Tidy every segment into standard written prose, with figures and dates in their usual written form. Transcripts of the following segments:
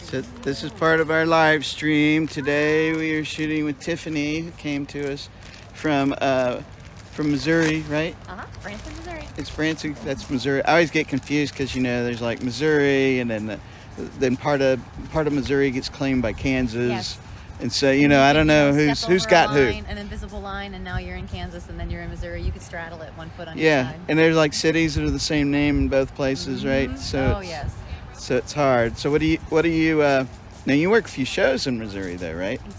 So this is part of our live stream. Today we are shooting with Tiffany, who came to us from Missouri, right? Branson, Missouri. It's Branson, that's Missouri. I always get confused because, you know, there's like Missouri and then part of Missouri gets claimed by Kansas. Yes. And so, you know, I don't know who's got who. An invisible line, and now you're in Kansas, and then you're in Missouri. You could straddle it 1 foot on each Yeah, side. and there's like cities that are the same name in both places, right? So yes. So it's hard. So what do you now you work a few shows in Missouri though, right? I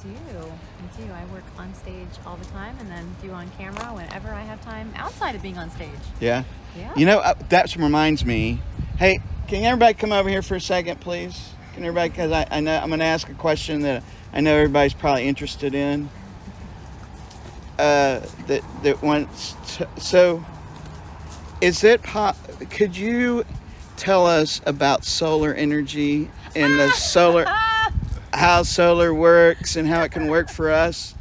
do. I work on stage all the time, and then do on camera whenever I have time outside of being on stage. Yeah. Yeah. You know, that reminds me. Hey, can everybody come over here for a second, please? Can everybody? Because I know I'm going to ask a question that I know everybody's probably interested in. So, is it? Could you tell us about solar energy and the solar, how solar works and how it can work for us?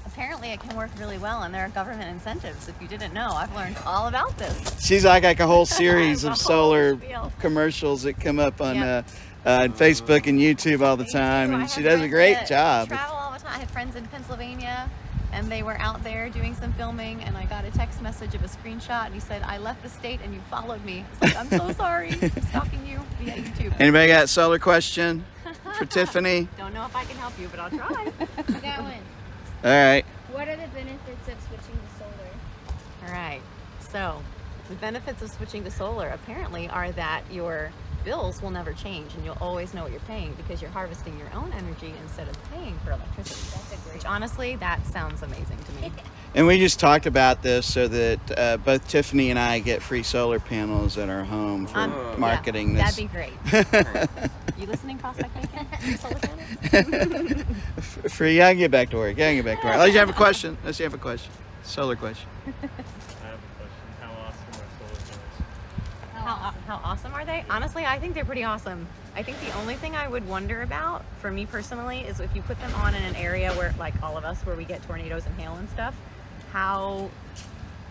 Apparently it can work really well, and there are government incentives. If you didn't know, I've learned all about this. She's like a whole series of solar spiel. commercials that come up on Facebook and YouTube all the time, and she does a great job. I travel all the time. I have friends in Pennsylvania, and they were out there doing some filming, and I got a text message of a screenshot, and he said, "I left the state and you followed me." I was like, "I'm so sorry, I'm stalking you via YouTube." Anybody got a solar question for Tiffany? Don't know if I can help you, but I'll try. I got one. All right. What are the benefits of switching to solar? All right. So, the benefits of switching to solar apparently are that your bills will never change, and you'll always know what you're paying because you're harvesting your own energy instead of paying for electricity. That's a great. Which honestly, that sounds amazing to me. And we just talked about this so that both Tiffany and I get free solar panels at our home for marketing this. That'd be great. You listening, Prospect Bacon? Your solar panels? Free. Yeah, I can get back to work. Unless you have a question. Solar question. I have a question. How awesome are solar panels? How awesome are they? Honestly, I think they're pretty awesome. I think the only thing I would wonder about, for me personally, is if you put them on in an area where, like all of us, where we get tornadoes and hail and stuff, how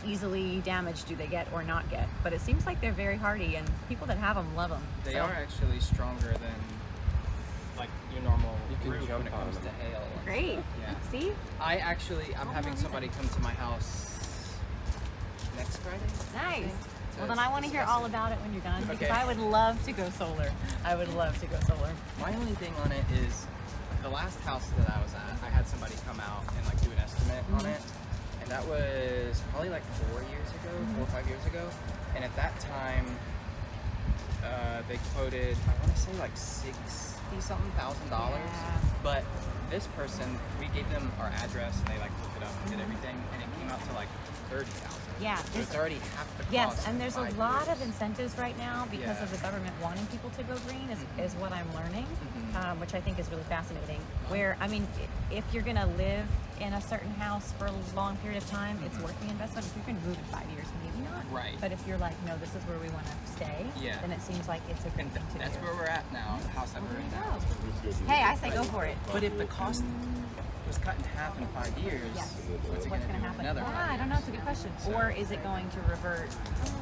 easily damaged do they get or not get? But it seems like they're very hardy, and people that have them love them. They are actually stronger than like your normal roof when it comes to hail. Great. Yeah. See? I'm having somebody come to my house next Friday. Nice. Well, then I want to hear all about it when you're done, because I would love to go solar. I would love to go solar. My only thing on it is the last house that I was at, I had somebody come out and like do an estimate on it. And that was probably like 4 years ago, 4 or 5 years ago. And at that time, they quoted, I want to say like $60-something thousand. Yeah. But this person, we gave them our address and they like looked it up and did everything, and it came out to like 30,000. Yeah. So it's already half the cost. Yes, and there's in a 5 lot years. of incentives right now because of the government wanting people to go green is what I'm learning, which I think is really fascinating. Where, I mean, if you're going to live in a certain house for a long period of time, it's worth the investment. If you're going to move in 5 years, maybe not. Right. But if you're like, no, this is where we want to stay, then it seems like it's a good thing to That's do. where we're at now, the house that we're in now. Hey, I say go for it. But if the cost was cut in half in 5 years, what's it going to do in happen? another 5 years? I don't know. It's a good question. Or is it going to revert,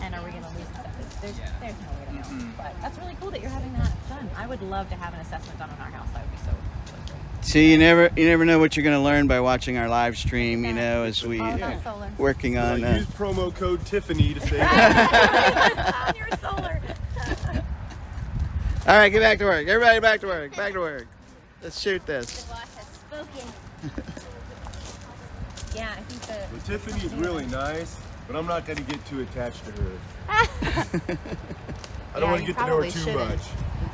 and are we going to lose incentives? There's no way to know. But that's really cool that you're having that done. I would love to have an assessment done on our house. That would be so great. See, you never know what you're going to learn by watching our live stream. You know, as we working on. Use promo code Tiffany to save. On your solar. All right, get back to work. Everybody, back to work. Back to work. Let's shoot this. The boss has spoken. Yeah, I think that. Well, Tiffany is really nice, but I'm not going to get too attached to her. I don't want to get to know her too much.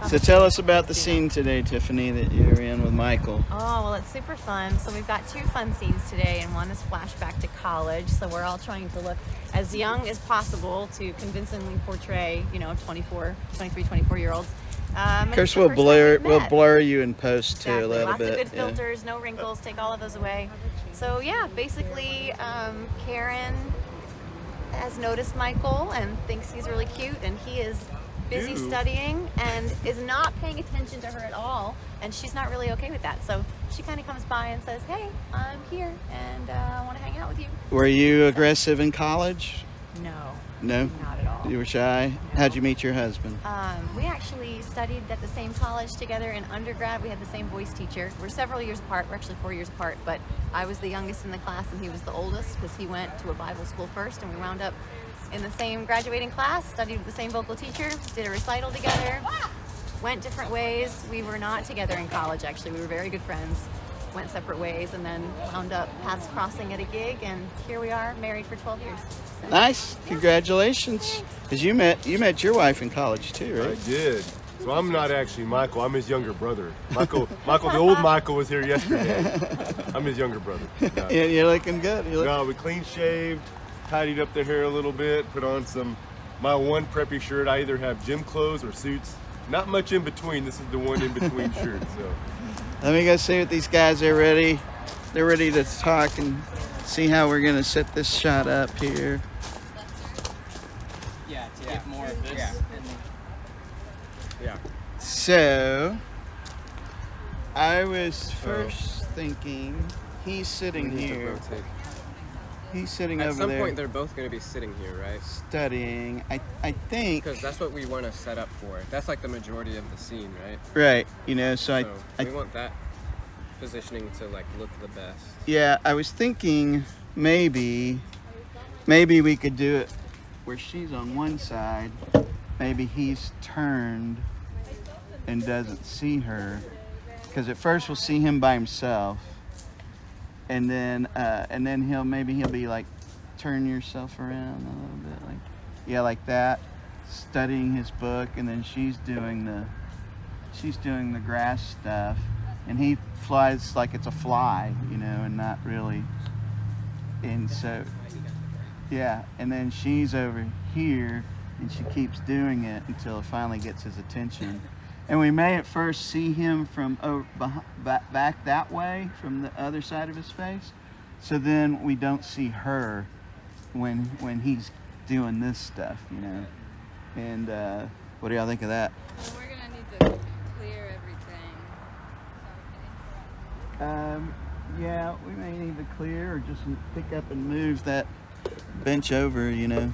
So tell us about the scene today, Tiffany, that you're in with Michael. Oh, well, it's super fun. So we've got 2 fun scenes today, and one is flashback to college. So we're all trying to look as young as possible to convincingly portray, 23, 24-year-olds. Of course, we'll blur you in post too a little Lots bit. Lots of good filters, no wrinkles, take all of those away. So yeah, basically, Karen has noticed Michael and thinks he's really cute, and he is busy studying and is not paying attention to her at all, and she's not really okay with that. So she kind of comes by and says, "Hey, I'm here and I want to hang out with you." Were you aggressive in college? No, No? Not at all. You were shy? How'd you meet your husband? We actually studied at the same college together in undergrad. We had the same voice teacher. We're several years apart. We're actually 4 years apart, but I was the youngest in the class and he was the oldest because he went to a Bible school first, and we wound up in the same graduating class, studied with the same vocal teacher, did a recital together, went different ways. We were not together in college, actually. We were very good friends, went separate ways, and then wound up paths crossing at a gig, and here we are, married for 12 years. So, Nice. Congratulations. Because you met your wife in college too, I right? did. So I'm not actually Michael. I'm his younger brother. Michael, the old Michael was here yesterday. I'm his younger brother. No, Yeah, you're looking good. no, we clean shaved, tidied up the hair a little bit, put on my one preppy shirt. I either have gym clothes or suits. Not much in between. This is the one in between shirt. So. Let me go see what these guys are ready. They're ready to talk and see how we're gonna set this shot up here. Yeah, to get more of this. Yeah. Yeah. So, I was first thinking he's sitting here. He's sitting At over some there point, they're both going to be sitting here, right? studying. I think. Because that's what we want to set up for. That's like the majority of the scene, right? Right. You know. So So I we want that positioning to like look the best. yeah. I was thinking maybe we could do it where she's on one side. Maybe he's turned and doesn't see her, because at first we'll see him by himself, and then he'll be like, turn yourself around a little bit, like, yeah, like that, studying his book, and then she's doing the grass stuff, and he flies like it's a fly, you know, and not really. And so yeah, and then she's over here and she keeps doing it until it finally gets his attention. And we may at first see him from back that way, from the other side of his face. So then we don't see her when he's doing this stuff, you know. And what do y'all think of that? Well, we're gonna need to clear everything. Yeah, we may need to clear or just pick up and move that bench over, you know.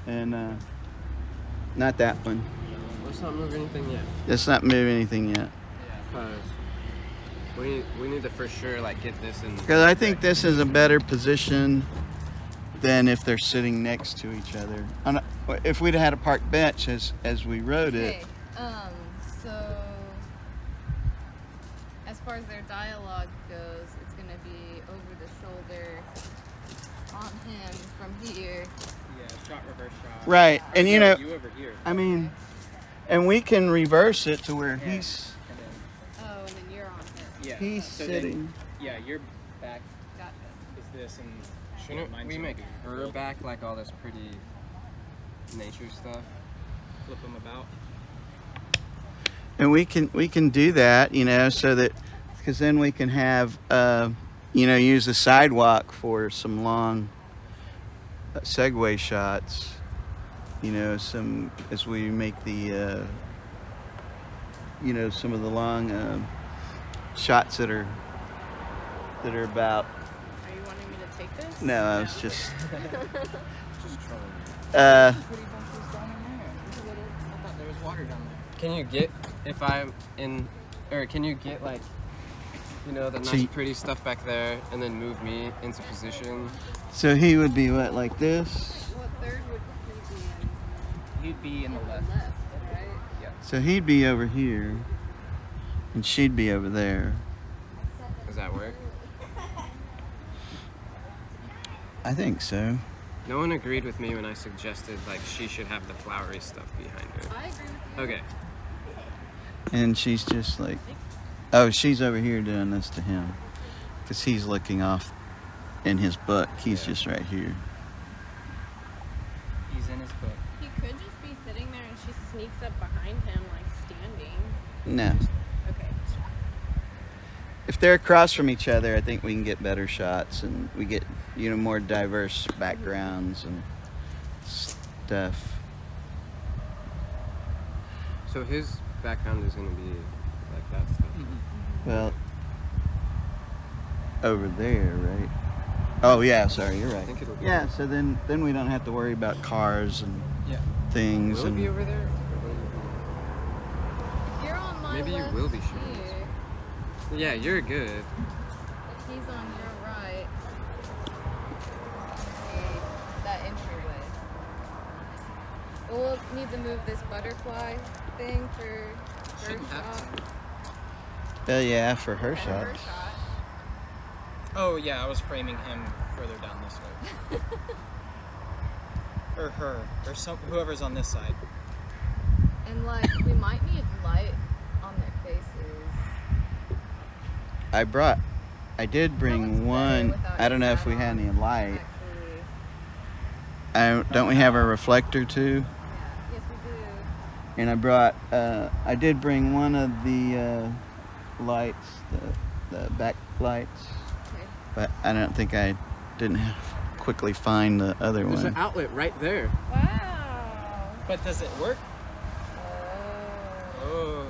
And not that one. Let's not move anything yet. Let's not move anything yet. Because we need to for sure like get this in. Because I think this is a better position than if they're sitting next to each other. If we'd had a park bench as we rode it. Okay, so as far as their dialogue goes, it's gonna be over the shoulder on him from here. Yeah, shot, reverse shot. Right, and you know, You over here. I mean, and we can reverse it to where he's And then, Oh, and then you're on him. yeah. he's so sitting. Then, yeah, your back Gotcha. is this, and Shouldn't mine's we gonna make be her pulled. back like all this pretty nature stuff? Flip them about. And we can do that, you know, so that, because then we can have, you know, use the sidewalk for some long segue shots, you know, as we make the, you know, some of the long shots that are about. Are you wanting me to take this? No, I was just. Just trolling. Uh, Pretty bumpers down in there. There's a little. I thought there was water down there. Can you get if I'm in, or can you get like, you know, the So nice you- pretty stuff back there, and then move me into position? so he would be what, like this? What third would he be in? You'd be in the left. Left, right? So he'd be over here, and she'd be over there. Does that work? I think so. No one agreed with me when I suggested like she should have the flowery stuff behind her. I agree with you. Okay. And she's just like, oh, she's over here doing this to him, because he's looking off in his book. He's just right here. He's in his book. He could just be sitting there and she sneaks up behind him, like standing. No. Okay. If they're across from each other, I think we can get better shots, and we get, you know, more diverse backgrounds and stuff. So his background is gonna be like that stuff. Well, over there, right? Oh yeah, sorry, you're I right. think it'll be. Yeah, so then we don't have to worry about cars and Yeah. things. Will it And be over there? You're on my Maybe you left will be showing us. here. Yeah, you're good. He's on your right. See, that entryway. We'll need to move this butterfly thing for her Shouldn't have shot. yeah, for her For her shots. shot. Oh yeah, I was framing him further down this way. Or her, or whoever's on this side. And like, we might need light on their faces. I did bring one. I don't know if we had any light. Actually, Don't we have a reflector too? yeah. Yes, we do. And I did bring one of the lights, the back lights, Okay. but I don't think I didn't quickly find the other There's an one. outlet right there. Wow. But does it work? Oh.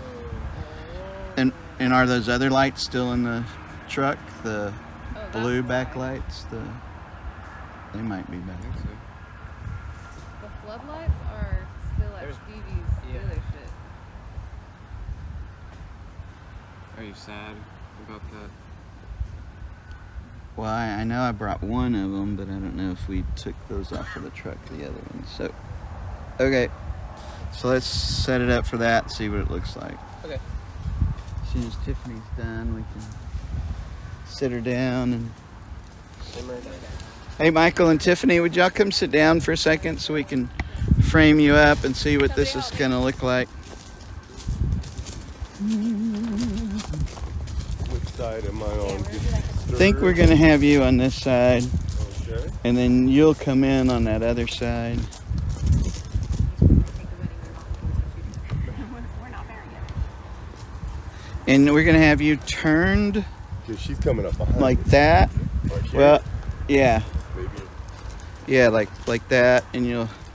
Oh. And are those other lights still in the truck? The Oh, blue that's why. backlights? They might be I back. think so. The floodlights are still at There's- Stevie's yeah. dealership. Are you sad about that? Well, I know I brought one of them, but I don't know if we took those off of the truck, the other ones. So, okay. So let's set it up for that, see what it looks like. Okay. As soon as Tiffany's done, we can sit her down. And hey, Michael and Tiffany, would y'all come sit down for a second so we can frame you up and see what this is going to look like? Which side am I on? I think we're going to have you on this side, Okay. and then you'll come in on that other side. And we're going to have you turned Because she's coming up behind like us. that. Right here, Well, yeah. maybe. Yeah, like that, and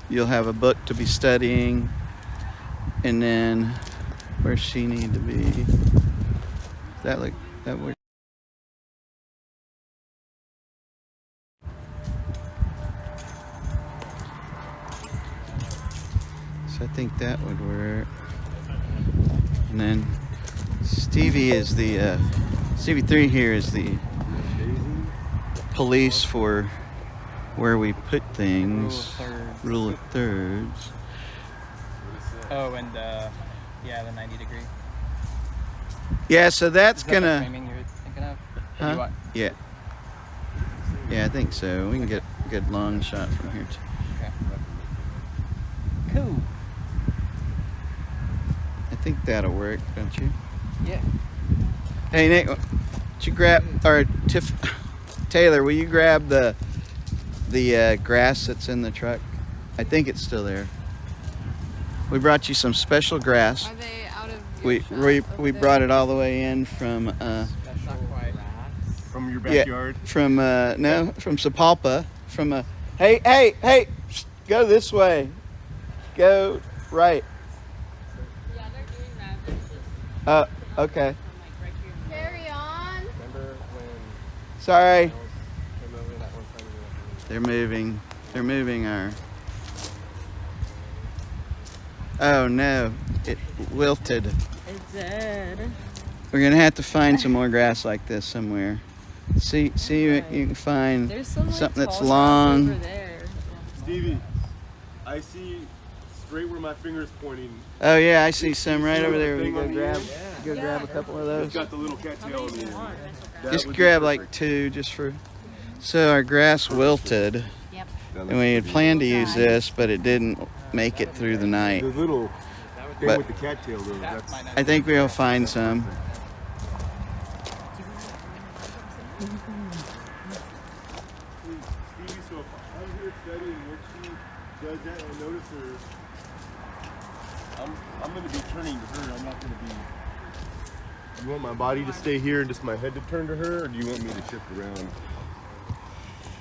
you'll have a book to be studying, and then where's she need to be? That works. So I think that would work. And then Stevie is the Stevie 3 here is the police for where we put things. Rule of thirds. Oh, and yeah, the 90 degree. Yeah, so that's Is that the gonna. framing you're thinking of? Or Huh? you want- Yeah. Yeah, I think so. We can get a good long shot from here too. Okay. Cool. I think that'll work, don't you? Yeah. Hey Nick, would you grab or Taylor? Will you grab the grass that's in the truck? I think it's still there. We brought you some special grass. Are they out of your We shot we, over we there? brought it all the way in from Not quite. From your Yeah. backyard? from Sapulpa hey, go this way, go right. Yeah, they're doing that. Okay, Carry on. Remember when sorry. I was came over that one time we went They're moving our. Oh no, it wilted. It's dead. We're gonna have to find some more grass like this somewhere. See what you can find. There's some like, Something that's tall grass long. over there. Stevie, I see straight where my finger's pointing. Oh yeah, I see some right over there. We Thing go on the grab, end? go grab a couple of It's those. got the little cattail on the end. That Just would be grab like perfect. 2 just for. So our grass wilted, Yep. and we had planned to use this, but it didn't make it through the night. The little thing But- with the cattail though, that's I think we'll find some. Stevie, so if I'm here studying what she does that, I notice her. I'm gonna be turning to her. I'm not gonna be. You want my body to stay here and just my head to turn to her, or do you want me to shift around?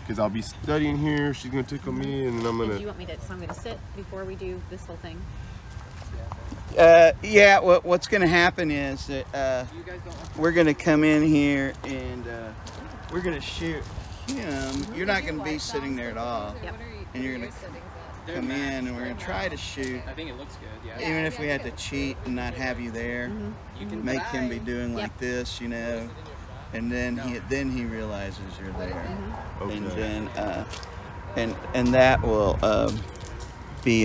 Because I'll be studying here. She's gonna tickle me, and then I'm Do you gonna. want me to? So I'm going to sit before we do this whole thing. Yeah, what's going to happen is that we're going to come in here and we're going to shoot him, you're not going to be sitting there at all. Yep. And you're going to come in and we're going to try to shoot. I think it looks good, yeah. Even if we had to cheat and not have you there, You can make him be try. doing like this, you know, and then he realizes you're there. Okay. And then and that will be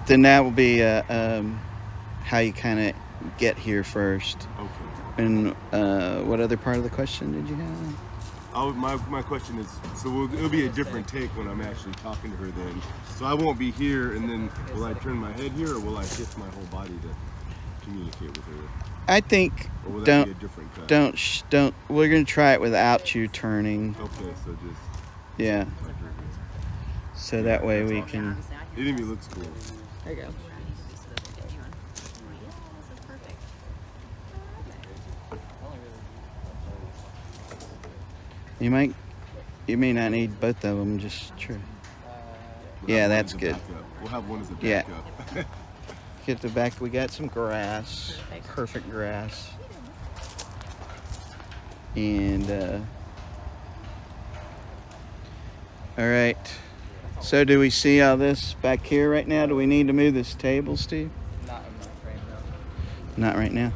then that will be how you kind of get here first. Okay. And what other part of the question did you have? My question is, so it'll be a different take when I'm actually talking to her then. So I won't be here, and then will I turn my head here, or will I shift my whole body to communicate with her? I think Or will that be a different cut? don't. We're gonna try it without you turning. Okay, so just Yeah. like her. So that way we can. It even looks cool. There you go. You may not need both of them. Just try. We'll Yeah, have one that's as a good. backup. We'll have one as a Yeah. backup. Get the back. We got some grass. Perfect grass. And all right. So do we see all this back here right now? Do we need to move this table, Steve? Not in my frame, no. Not right now.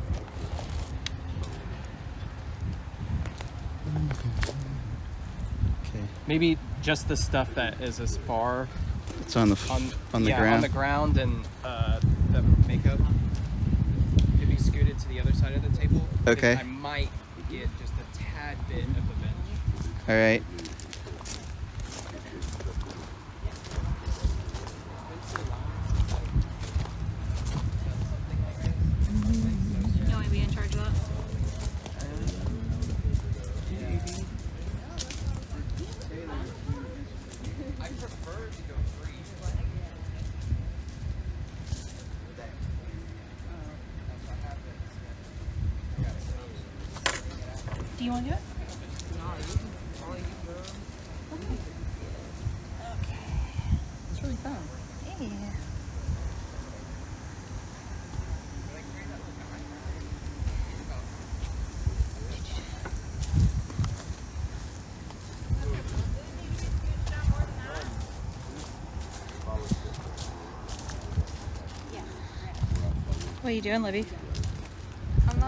Okay. Maybe just the stuff that is as far It's on the on the ground. on the ground, and the makeup could be scooted to the other side of the table. because Okay. I might get just a tad bit of the bench. All right. You want me to be in charge of that? I prefer to go free. Do you want to do it? It's really fun. Yeah. What are you doing, Libby? I'm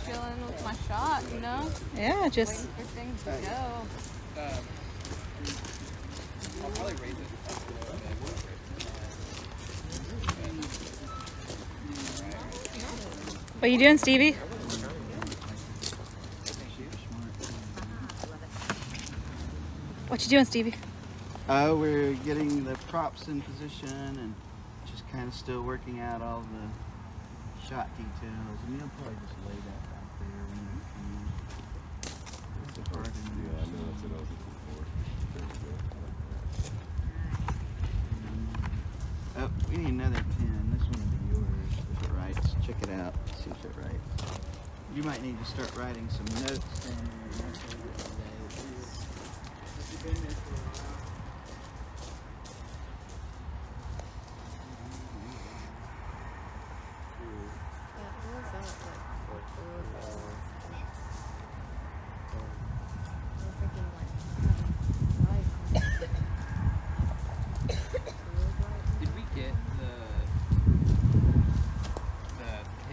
chilling with my shot, you know? Yeah, just waiting for things to go. I'll probably raise it up a little bit. What are you doing, Stevie? What you doing, Stevie? We're getting the props in position and just kind of still working out all the shot details. And you'll probably just lay that out there when you can. It's a hard one. Yeah, I know that's what I was looking for. Oh, we need another pen. This one will be yours if it writes. Check it out. See if it writes. You might need to start writing some notes down there. Did we get the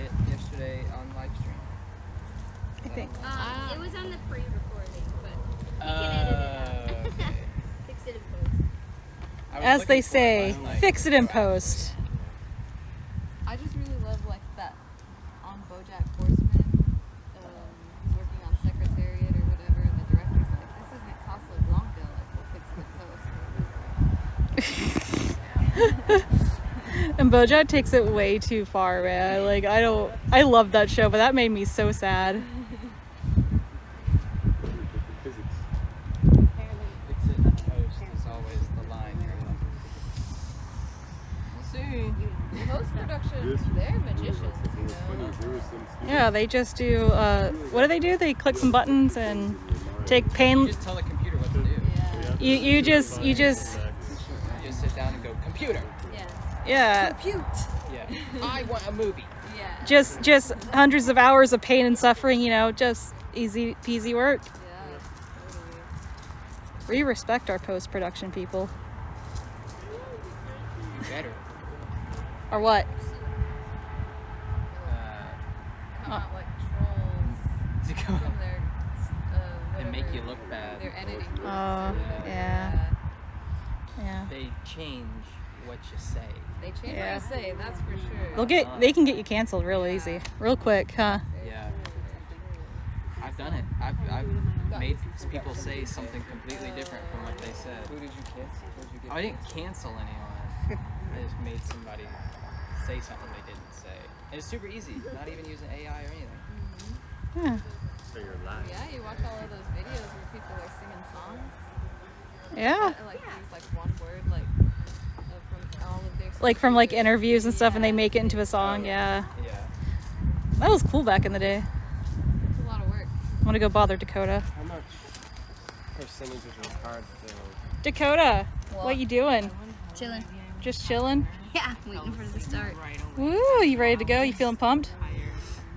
hit yesterday on live stream? I think. It was on the pre-recording, but Oh, okay. Fix it in post. I was As looking they for it say, last night. fix it in post. I just really love like that on BoJack Horseman. He's working on Secretariat or whatever, and the director's like, "This isn't Casablanca. Like, we'll fix it in post." And BoJack takes it way too far, man. Like I love that show, but that made me so sad. Physics. Fix it in post is always the line here. We'll see. Post production, This they're was magicians, you funny. know. There was some Yeah, they just do. What do? They click some buttons and take You pain. just tell the computer what to do. Yeah. You just You just sit down and go, computer. Yeah. yeah. Compute. Yeah. I want a movie. Yeah. Yeah. Just hundreds of hours of pain and suffering, you know, just easy peasy work. Yeah, totally. We respect our post-production people. You better. Or what? Come out like trolls To go from their and make whatever, you look bad. their editing. Oh, booths. yeah. Yeah. They change what you say. They change Yeah. what you say, that's for sure. They can get you canceled real easy. Real quick, huh? Yeah. I've done it. I've made people say something completely different from what they said. Who did you cancel? Who did you get? I didn't cancel anyone. I just made somebody say something they didn't say. And it's super easy, not even using AI or anything. Yeah. So you're live. Yeah, you watch all of those videos where people are singing songs. Yeah. And, like use like one word like from all of their Like from like speeches. interviews and stuff, and they make it into a song. Yeah. Yeah. That was cool back in the day. It's a lot of work. I'm gonna go bother Dakota. How much percentage of your card though? Dakota, what you doing? Chilling. Just chilling? Yeah, waiting for the start. Woo, you ready to go? You feeling pumped?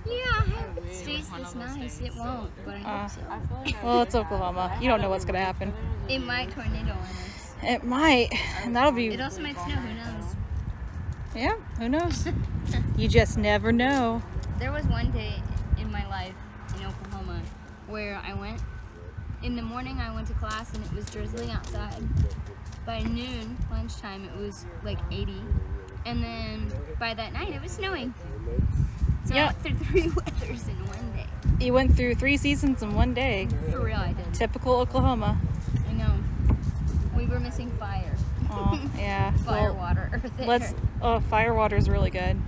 Yeah, I hope it stays this nice. It won't, but I hope so. Well, it's Oklahoma. You don't know what's gonna happen. It might tornado on us. It might, and that'll be. It also might snow, who knows? Yeah, who knows? You just never know. There was one day in my life in Oklahoma where I went, in the morning I went to class and it was drizzling outside. By noon, lunchtime, it was like 80. And then by that night, it was snowing. So I went through 3 weathers in one day. You went through 3 seasons in one day. For real, I did. Typical Oklahoma. I know. We were missing fire. Oh, yeah. Fire Well, water there. Fire water is really good.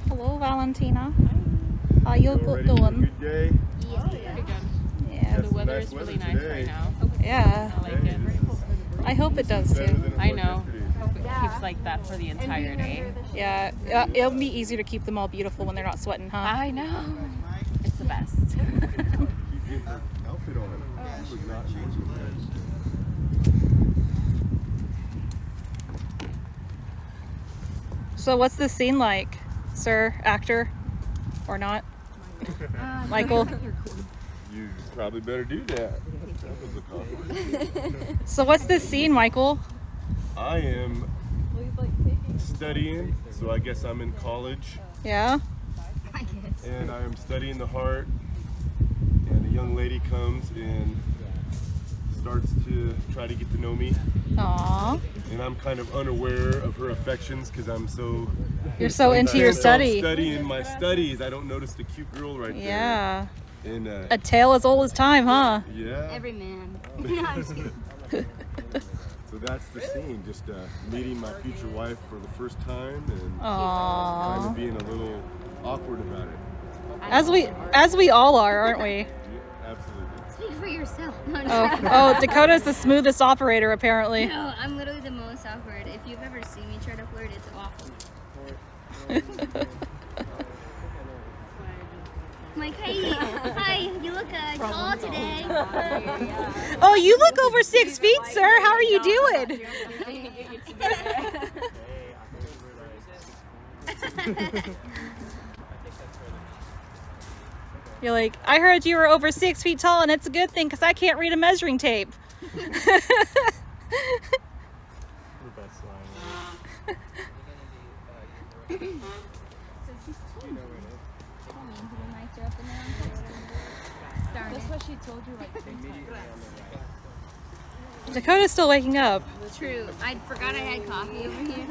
Hello, Valentina. How you Ready for a doing? good day? Yeah. The weather is really nice right now. Yeah. I like it. I hope it does Better too. than it I was know. yesterday. Hope it keeps like that for the entire day. Yeah. It'll be easier to keep them all beautiful when they're not sweating, huh? I know. It's the best. Keep getting her outfit on. She was not So what's this scene like, sir, actor, or not? Michael? You probably better do that. That would look awkward. So what's this scene, Michael? I am studying, so I guess I'm in college, Yeah? I guess. and I am studying the heart, and a young lady comes and starts to try to get to know me, Aww. and I'm kind of unaware of her affections because I'm so... You're so into your study. I'm studying my studies. I don't notice the cute girl right Yeah. there. And, A tale as old as time, huh? yeah. Every man. No, I'm just kidding. So that's the scene, just meeting my future wife for the first time and Aww. kind of being a little awkward about it. As we all are, aren't we? Yeah, absolutely. Speak for yourself. No, no. Oh, Dakota's the smoothest operator, apparently. No, I'm literally the most awkward. If you've ever seen me try to flirt, it's awful. I'm like, hey, hi, you look tall today. Oh, you look over 6 feet, sir. How are you doing? You're like, I heard you were over 6 feet tall, and it's a good thing because I can't read a measuring tape. The best line. That's what she told you, like, Dakota's still waking up. True. I forgot I had coffee over here.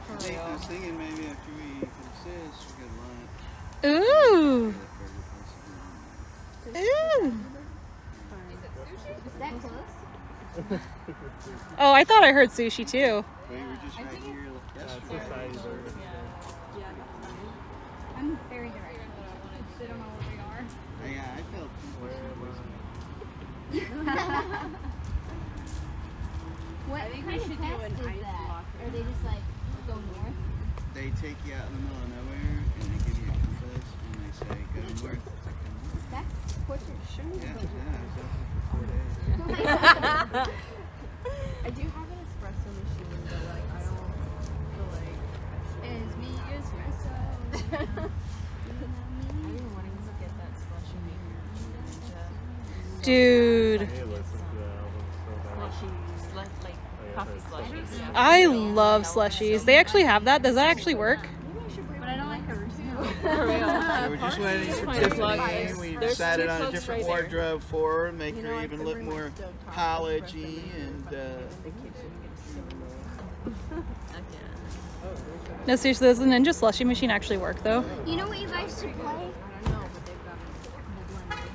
I was thinking maybe after we consist, we could lunch. Ooh. Ooh. Is that close? Oh, I thought I heard sushi too. We were just right here yesterday. I'm very direct. They don't know where we are. Yeah, I felt What kind of test is that? Are they just like, go north? they take you out in the middle of nowhere and they give you a compass and they say go north. That's torture. Yeah, I was out there for 4 days. I do have an espresso machine, but like I don't Dude, Hey, listen to the album so bad. Like coffee slushies. Yeah. I love slushies. They actually have that. Does that actually work? But I don't like her too. For real. So we're just waiting for Tiffany. We decided on a different wardrobe for her, make her even look more collegey and No, seriously, does the Ninja slushie machine actually work though? You know what you guys should play?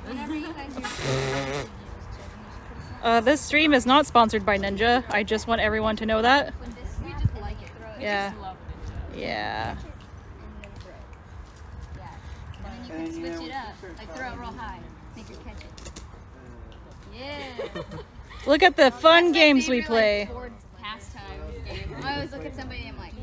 Whenever you guys are This stream is not sponsored by Ninja. I just want everyone to know that. we just like it. Yeah. Yeah. And then you can switch it up. Like throw it real high. Make her catch it. Yeah. Look at the fun That's my games we favorite, play. Like, board pastime game. I always look at somebody and I'm like,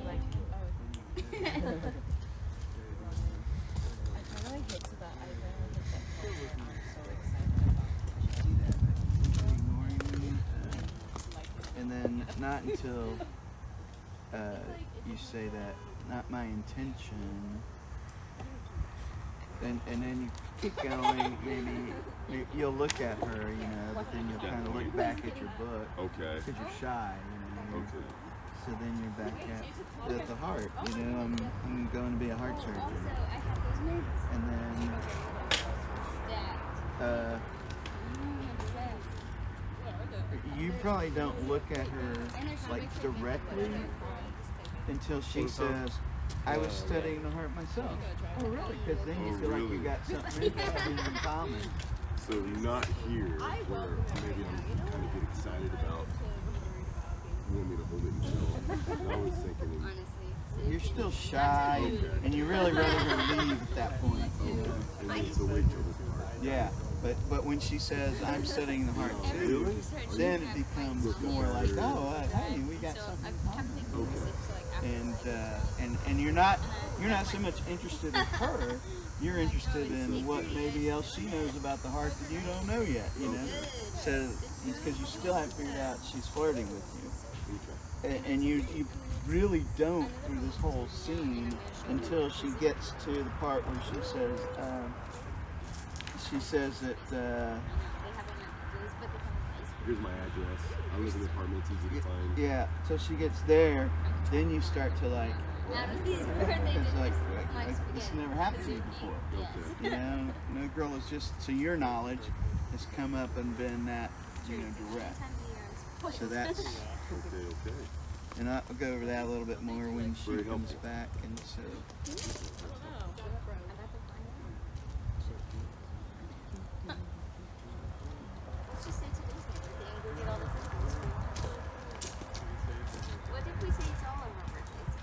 and then not until you say that, not my intention, and then you keep going, maybe you'll look at her, you know, but then you'll kind of look back at your book. Okay. Because you're shy, you know. Okay. So then you're back at the heart, you know, I'm going to be a heart surgeon. And then, you probably don't look at her like directly until she says, I was studying the heart myself. Oh really? Because then you feel like you got something in common. So not here where maybe I'm kind of get excited about, you want me to hold it and chill. I was thinking You're still shy, and you're really ready to leave at that point. You know? and then so wait till this part. Yeah, but when she says, I'm studying the heart too, then it becomes more like, oh, hey, we got something in common. And you're not so much interested in her, you're interested in what maybe else she knows about the heart that you don't know yet, you know? So, because you still haven't figured out she's flirting with you. And you really don't through this whole scene until she gets to the part where she says that Here's my address. I live in an apartment, it's easy to find. yeah, till she gets there, then you start to like, because like this never happened to you before. Okay. You know, no girl is just, to your knowledge, has come up and been that, you know, direct. So that's, Okay. and I'll go over that a little bit more when she comes back. And so, let's just say today's my birthday and go get all the photos. What if we say it's all of our birthdays?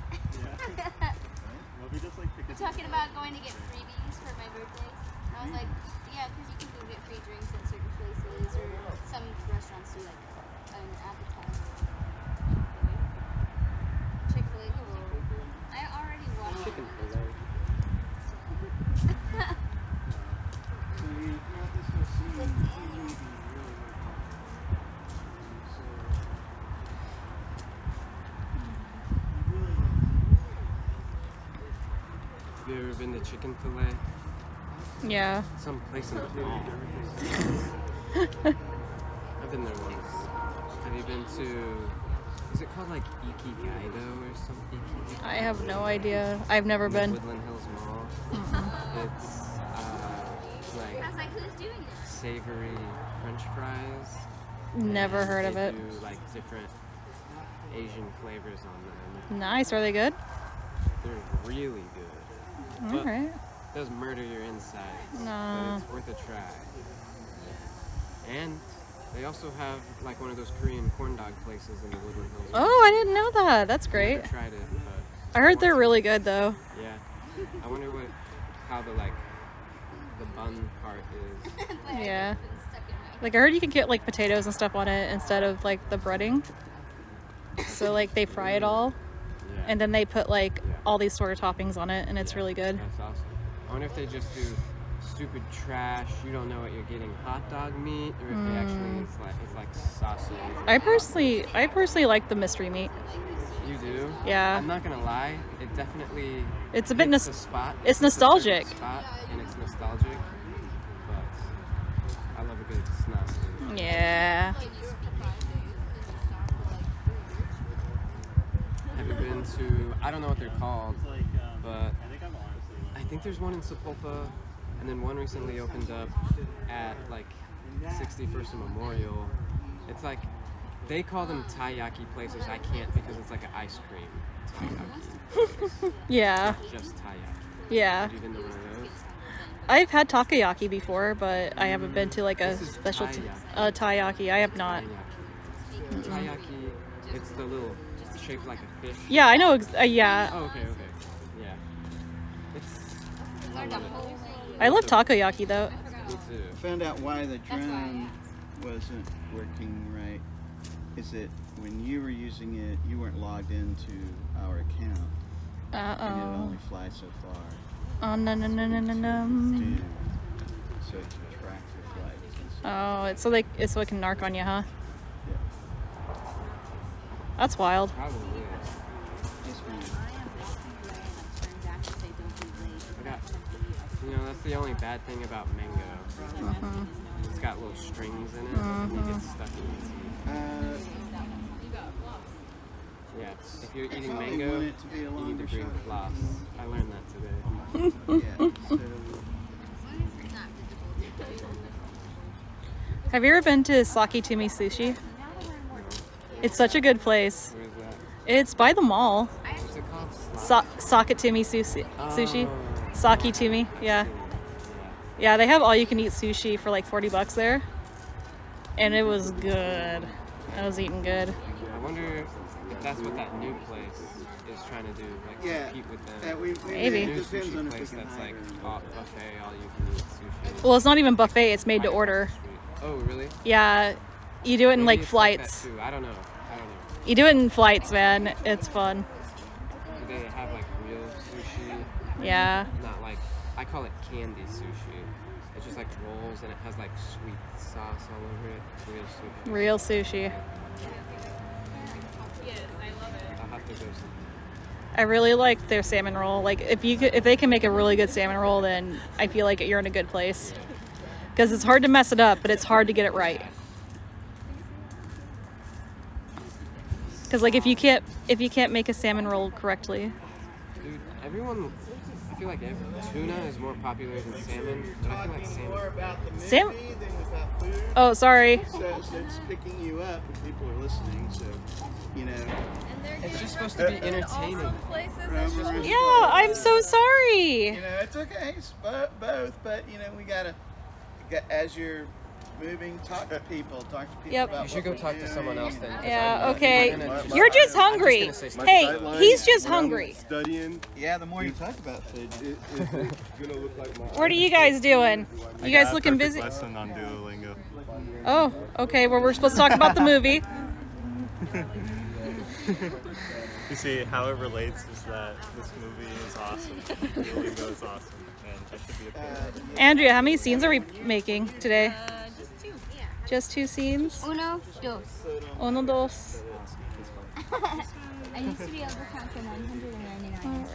Well, we just like pick We're talking about going to get freebies for my birthday. I was like, yeah, because you can go get free drinks at certain places, or some restaurants do like an appetizer. Chick-fil-A. I already watched chicken fillet. so you throughout this whole scene, you need to be really Have you ever been to Chicken Fillet? Yeah. Some place in the mall. I've been there once. Have you been to, is it called like Ikigaido or something? I have no idea. I've never been. Woodland Hills Mall. It's like savory French fries. Never heard of it. They do like different Asian flavors on them. Nice. Are they good? They're really good. All right. It does murder your insides. No. But it's worth a try. And they also have like one of those Korean corn dog places in the Woodland Hills. Oh, I didn't know that. That's great. Never tried it, but I heard they're really good though. yeah. I wonder how the bun part is. Yeah. Like I heard you can get like potatoes and stuff on it instead of like the breading. So like they fry it all, and then they put like all these sort of toppings on it, and it's really good. That's awesome. I wonder if they just do stupid trash, you don't know what you're getting, hot dog meat, or if they actually it's like sausage. I personally like the mystery meat. You do? Yeah. I'm not gonna lie, it definitely It's a bit hits the spot. It's nostalgic. Spot, and it's nostalgic, but I love a good snack. Yeah. Have you been to, I don't know what they're called, but I think there's one in Sapulpa, and then one recently opened up at like 61st and Memorial. It's like, they call them taiyaki places. I can't because it's like an ice cream taiyaki. Yeah. Just taiyaki. Yeah. Have you been to one of those? I've had takoyaki before, but I haven't been to like a This is specialty taiyaki. taiyaki. I have not. Taiyaki, it's the little shaped like a fish. Yeah, I know. Yeah. Oh, okay. Yeah. I love it. I love takoyaki though. Me too. Found out why the drone wasn't working right. Is it when you were using it, you weren't logged into our account, and it only flies so far. Oh no. So to track your flight. Oh, it's so it can narc on you, huh? Yeah. That's wild. Probably is. Yes, ma'am. You know, that's the only bad thing about mango. It's got little strings in it, and you get stuck in your teeth. Yeah, if you're eating mango, want it to be a you need longer to bring shot. floss. I learned that today. Yeah. So Have you ever been to Sakitumi Sushi? It's such a good place. Where is that? It's by the mall. What's it called? Sakitumi Sushi. Sakitumi, yeah. Yeah, they have all you can eat sushi for like $40 there. And it was good. I was eating good. I wonder if that's what that new place is trying to do, like compete with them. Maybe. A new sushi place that's like buffet, all you can eat sushi. Well, it's not even buffet, it's made to order. Oh, really? Yeah, you do it in Maybe like it's flights. that too. I don't know. You do it in flights, man. It's fun. Do they have like real sushi? Yeah. Not like, I call it candy sushi. It's just like rolls and it has like sweet sauce all over it. Real sushi. Real sushi. I'll have to go see. I really like their salmon roll. Like if they can make a really good salmon roll, then I feel like you're in a good place. Because it's hard to mess it up, but it's hard to get it right. Because like if you can't make a salmon roll correctly. Dude, everyone, I feel like tuna is more popular than salmon, but I feel like salmon. Oh, sorry. So it's picking you up if people are listening, so, you know. It's just supposed to be entertaining. Yeah, I'm so sorry. You know, it's okay, it's both, but, you know, we gotta, as you're moving, talk to people Yep. about You should go talk to someone else then. Yeah, okay. You're just hungry. Hey, he's just hungry. Studying. Yeah, the more you talk about food, It's gonna look like my. What are you guys doing? You guys looking busy? Lesson on Duolingo. Oh, okay. Well, we're supposed to talk about the movie. You see, how it relates is that this movie is awesome. Duolingo is awesome, and I should be a parent. Andrea, how many scenes are we making today? Just 2. Just 2 scenes? Uno, dos. Uno, dos. I used to be able to count to 199.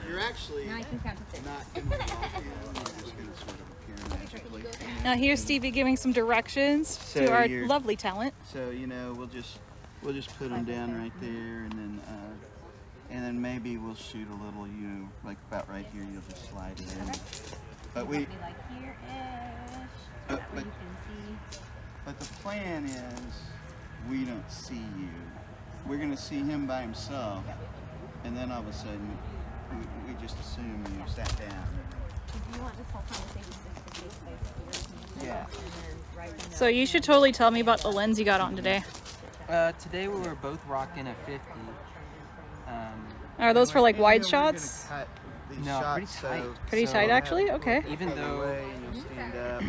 you're actually Now I can count to 6. not going to walk in, you're just going to sort of appear magically. Now here's Stevie giving some directions to our lovely talent. So, you know, we'll just put them down right there, and then maybe we'll shoot a little, you know, like about right here. You'll just slide it in. But we. Like here-ish. But the plan is, we don't see you. We're gonna see him by himself, and then all of a sudden, we just assume you sat down. Do you want this whole conversation to take place here? Yeah. So you should totally tell me about the lens you got on today. Today we were both rocking a 50. Are those for like wide shots? No, pretty tight. Pretty tight, actually? Okay. Even though stand up,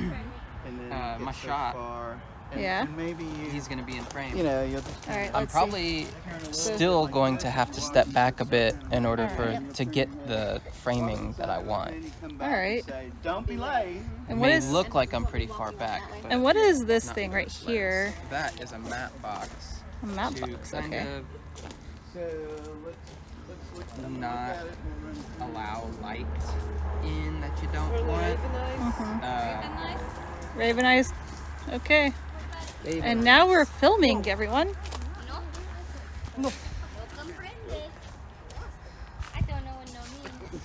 and then my get so shot, far, and Yeah. maybe he's gonna be in frame. you know, you'll just. All right, I'm let's probably still going to have to step back a bit in order to get the framing that I want. All right. Don't be late. And It what may is look like I'm pretty far back. But and what is this not thing with right this here? lens. That is a matte box. A matte to box, kind okay. of So let's look not at it and we'll run. allow light in that you don't want. Raven eyes. Okay. And now we're filming, everyone. Welcome, friend. I don't know what no means.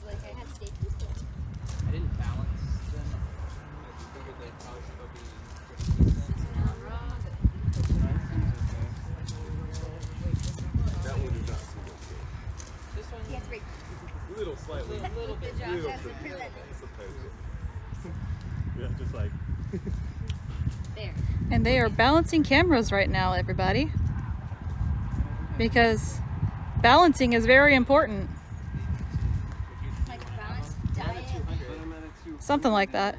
Like I had safety stick. I didn't balance them. I figured they'd probably still be pretty decent. That one did not seem okay. This one? Yeah, it's great. Little slightly. Little bit. Good job. Little That's bit. a present. Yeah, just like. There. And they are balancing cameras right now, everybody. Because balancing is very important. Like a balanced diet. Something like that.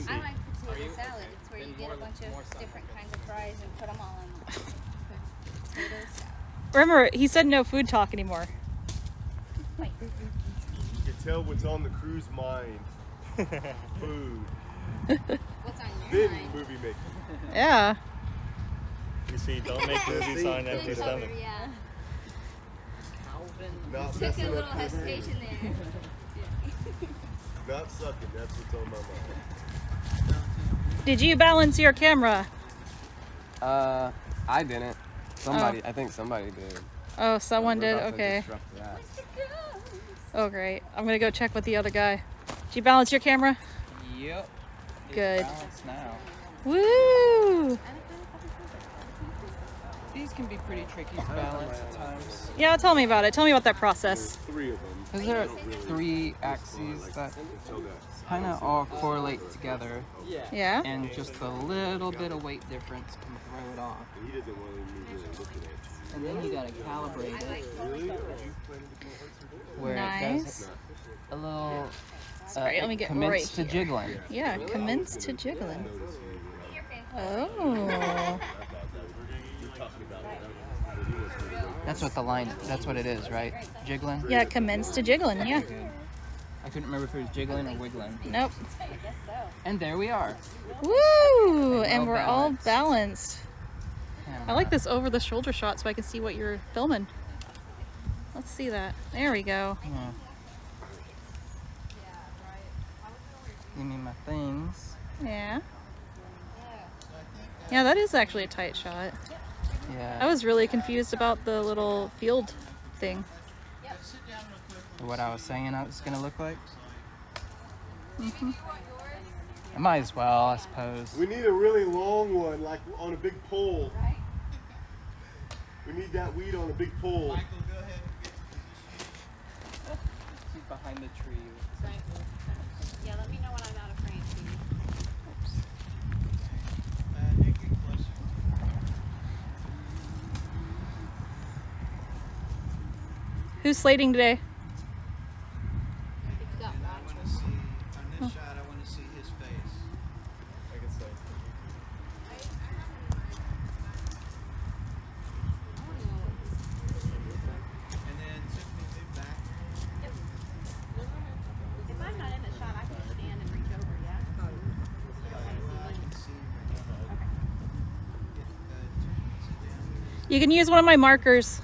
I like potato salad. It's where you get a bunch of different kinds of fries and put them all in potato salad. Remember, he said no food talk anymore. Wait. You can tell what's on the crew's mind. Food. What's on your Then mind? movie making. Yeah. You see, don't make movies on an empty stomach. Yeah. Not Took a messing little up the food. hesitation there. Not sucking, that's what's on my mind. Did you balance your camera? I didn't. Somebody, I think somebody did. Oh, someone We're did? about to Okay. disrupt that. Oh, great. I'm gonna go check with the other guy. Did you balance your camera? Yep. It's Good. balanced now. Woo! These can be pretty tricky to balance at times. Yeah, tell me about it. Tell me about that process. 3 of them. Because there are 3 axes that kind of all correlate together. Yeah? And just a little bit of weight difference can throw it off. He doesn't want me really looking at And then you gotta calibrate it you. Really? where it Nice. does a little Sorry, let me get commence right to here. jiggling. Yeah, commence to jiggling. Oh. That's what the line, that's what it is, right? Jiggling? Yeah, commence to jiggling, yeah. I couldn't remember if it was jiggling or wiggling. Nope. And there we are. Woo! And we're all balanced. I like Camera. this over the shoulder shot so I can see what you're filming. Let's see that. There we go. Yeah. Give me my things. Yeah. Yeah, that is actually a tight shot. Yeah. I was really confused about the little field thing. What I was saying I was gonna look like. Mm-hmm. I might as well, I suppose. We need a really long one, like on a big pole. We need that weed on a big pole. Michael, go ahead and get She's behind the tree. Yeah, let me know when I'm out of frame, Steve. Nick, get closer. Who's slating today? I want to see, on this shot, I want to see his face. I can say. And then Tiffany, move back. Yep. If I'm not in the shot, I can stand and reach over, yeah? I can see him. Okay. Sit down. You can use one of my markers.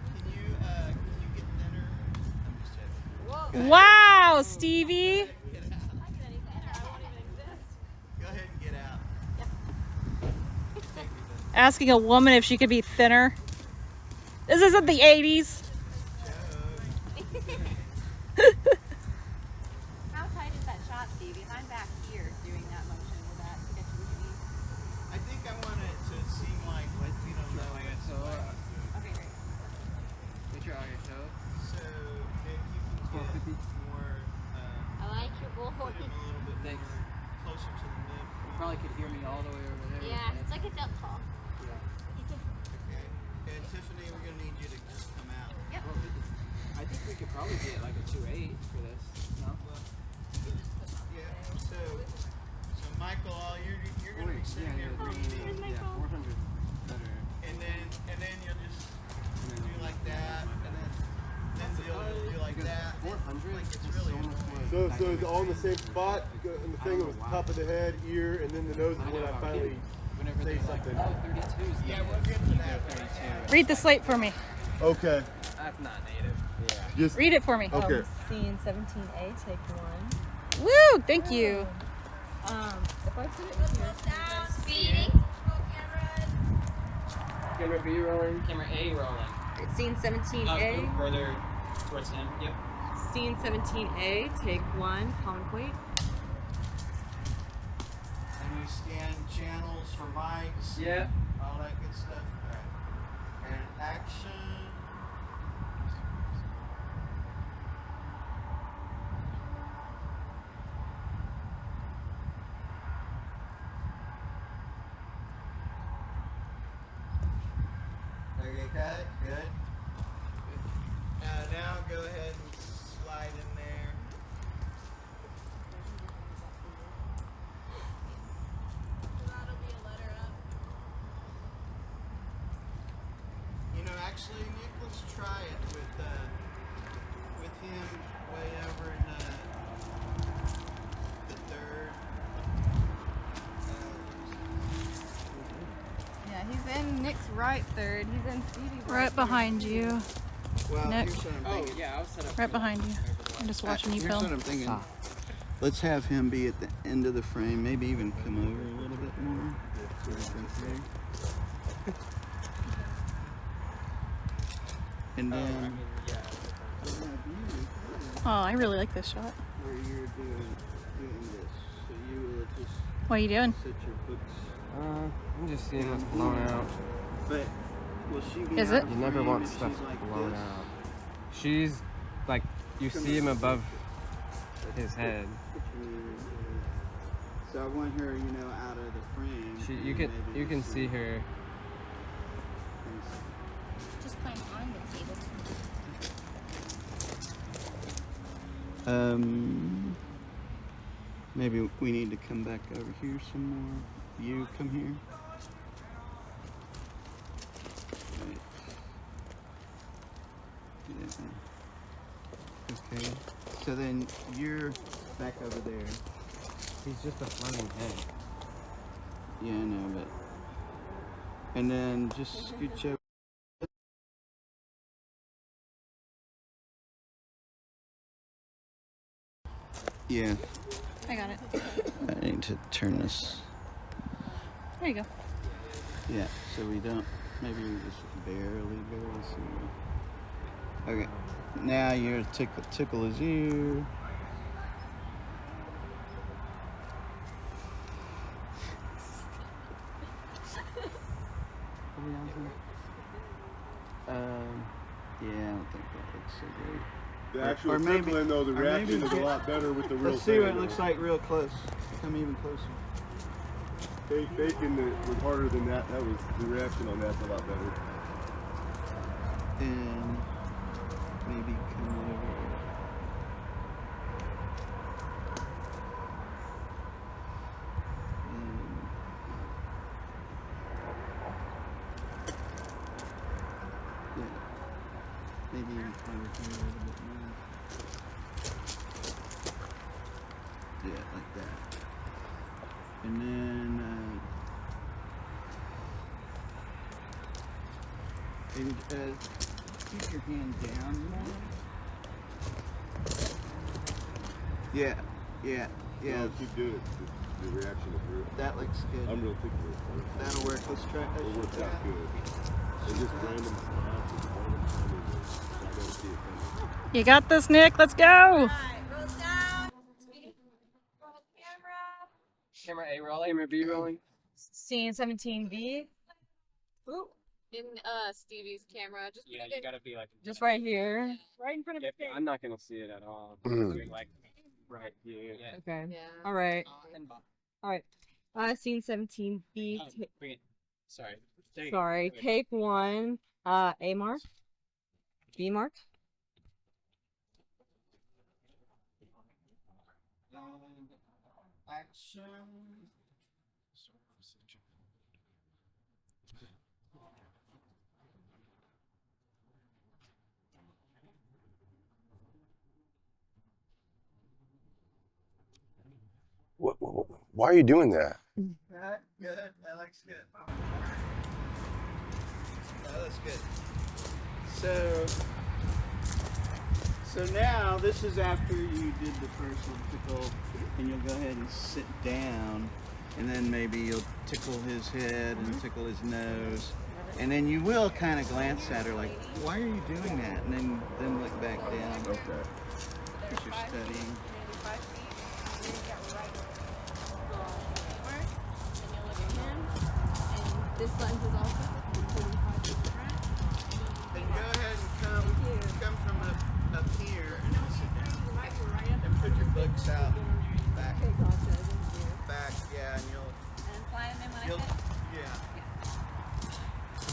Can you get thinner? I'm just joking. Wow, Stevie. Get out. I won't even exist. Go ahead and get out. Take me then. Asking a woman if she could be thinner. This isn't the 80s. How tight is that shot, Stevie? If I'm back here doing that motion, will that get you what you need? I think I want it to seem like, you know, okay, great. Get your eye on your toe. So, if you can get more, I like your put board. him a little bit Thanks. more closer to the mid. You probably could hear me all the way over there. Yeah, it's like a duck call. Okay. And Tiffany, we're going to need you to just come out. Yep. I think we could probably get like a 2.8 for this. No? Yeah, so Michael, you're going to be sitting there breathing. Yeah, 400 better. And then you'll just do like that, and then you'll do like that. 400 Like it's is really so much more So it's all in the same spot. And the thing was top of the head, ear, and then the nose is when I finally say something. Oh, 32 is yeah, we'll get to that. 32. Read the slate for me. Okay. That's not native. Yeah. Just read it for me. Okay. Scene 17A, take 1. Woo! Thank you. If I put it here. Speeding. Camera B rolling. Camera A rolling. It's scene 17A. Further towards him. Yep. Scene 17A, take 1, common point. And you scan channels for mics. Yeah. All that good stuff. All right. And action. Okay, cut. Good. Now go ahead and slide in there. That'll be a letter up. You know, actually, Nick, let's try it with him way over in the third. Yeah, he's in Nick's right third. He's in Stevie's Right behind you. Well, Nick. here's what I'm Oh thinking. yeah, I was set up. Right behind you. I'm just watching you Here's film. what I'm thinking. Let's have him be at the end of the frame, maybe even come over a little bit more. So we can see. And then Oh, I really like this shot. where you're doing this, so you will just What are you doing? set your books. I'm just seeing what's blown out. But will she be Is out it? of You never frame want if stuff she's like blown this? out. She's like, you see him above his head. So I want her, you know, out of the frame. You can see her. Just climb on the table. Maybe we need to come back over here some more. You come here. Right. Yeah. Okay. So then you're back over there. He's just a floating head. Yeah, I know, but. And then just scooch over. Yeah. I got it. I need to turn this. There you go. Yeah, so we don't, maybe we just barely see. Okay, now your tickle his ear. Yeah, I don't think that looks so great. The actual Or maybe- tickling though, the or reaction maybe is a lot better with the real Let's see what it thing. looks like real close. Come even closer. Faking was harder than that. That was the reaction on that's a lot better. And maybe come over. Yeah. Maybe even come over here a little bit more. Yeah, like that. And then maybe keep your hand down more. Yeah, yeah, yeah. No, keep doing it. The reaction is real. That looks good. I'm real ticklish. That'll work. Let's try. It works out good. And just random snaps and random timing. I gotta see it coming. You got this, Nick. Let's go. Camera A rolling. Camera B rolling. Scene 17B. Ooh. In Stevie's camera. Just Yeah, you gotta be like. Just right here. Right in front of Yep, his face. I'm not gonna see it at all. Doing like right here. Yeah. Okay. Yeah. All right. And Bob. All right. Scene 17B. Bring it. Sorry. There you Sorry. go. Okay. Take 1. A mark. B mark. Action. Why are you doing that? Good. That looks good. That looks good. So now this is after you did the first little tickle, and you'll go ahead and sit down, and then maybe you'll tickle his head and tickle his nose, and then you will kind of glance at her like, why are you doing that? And then look back down. Okay. Because you're studying. This lens is also Then go ahead and come from up here and sit down. And put your books out back. Back, yeah, and you'll. And slide them in when I You'll, sit. yeah.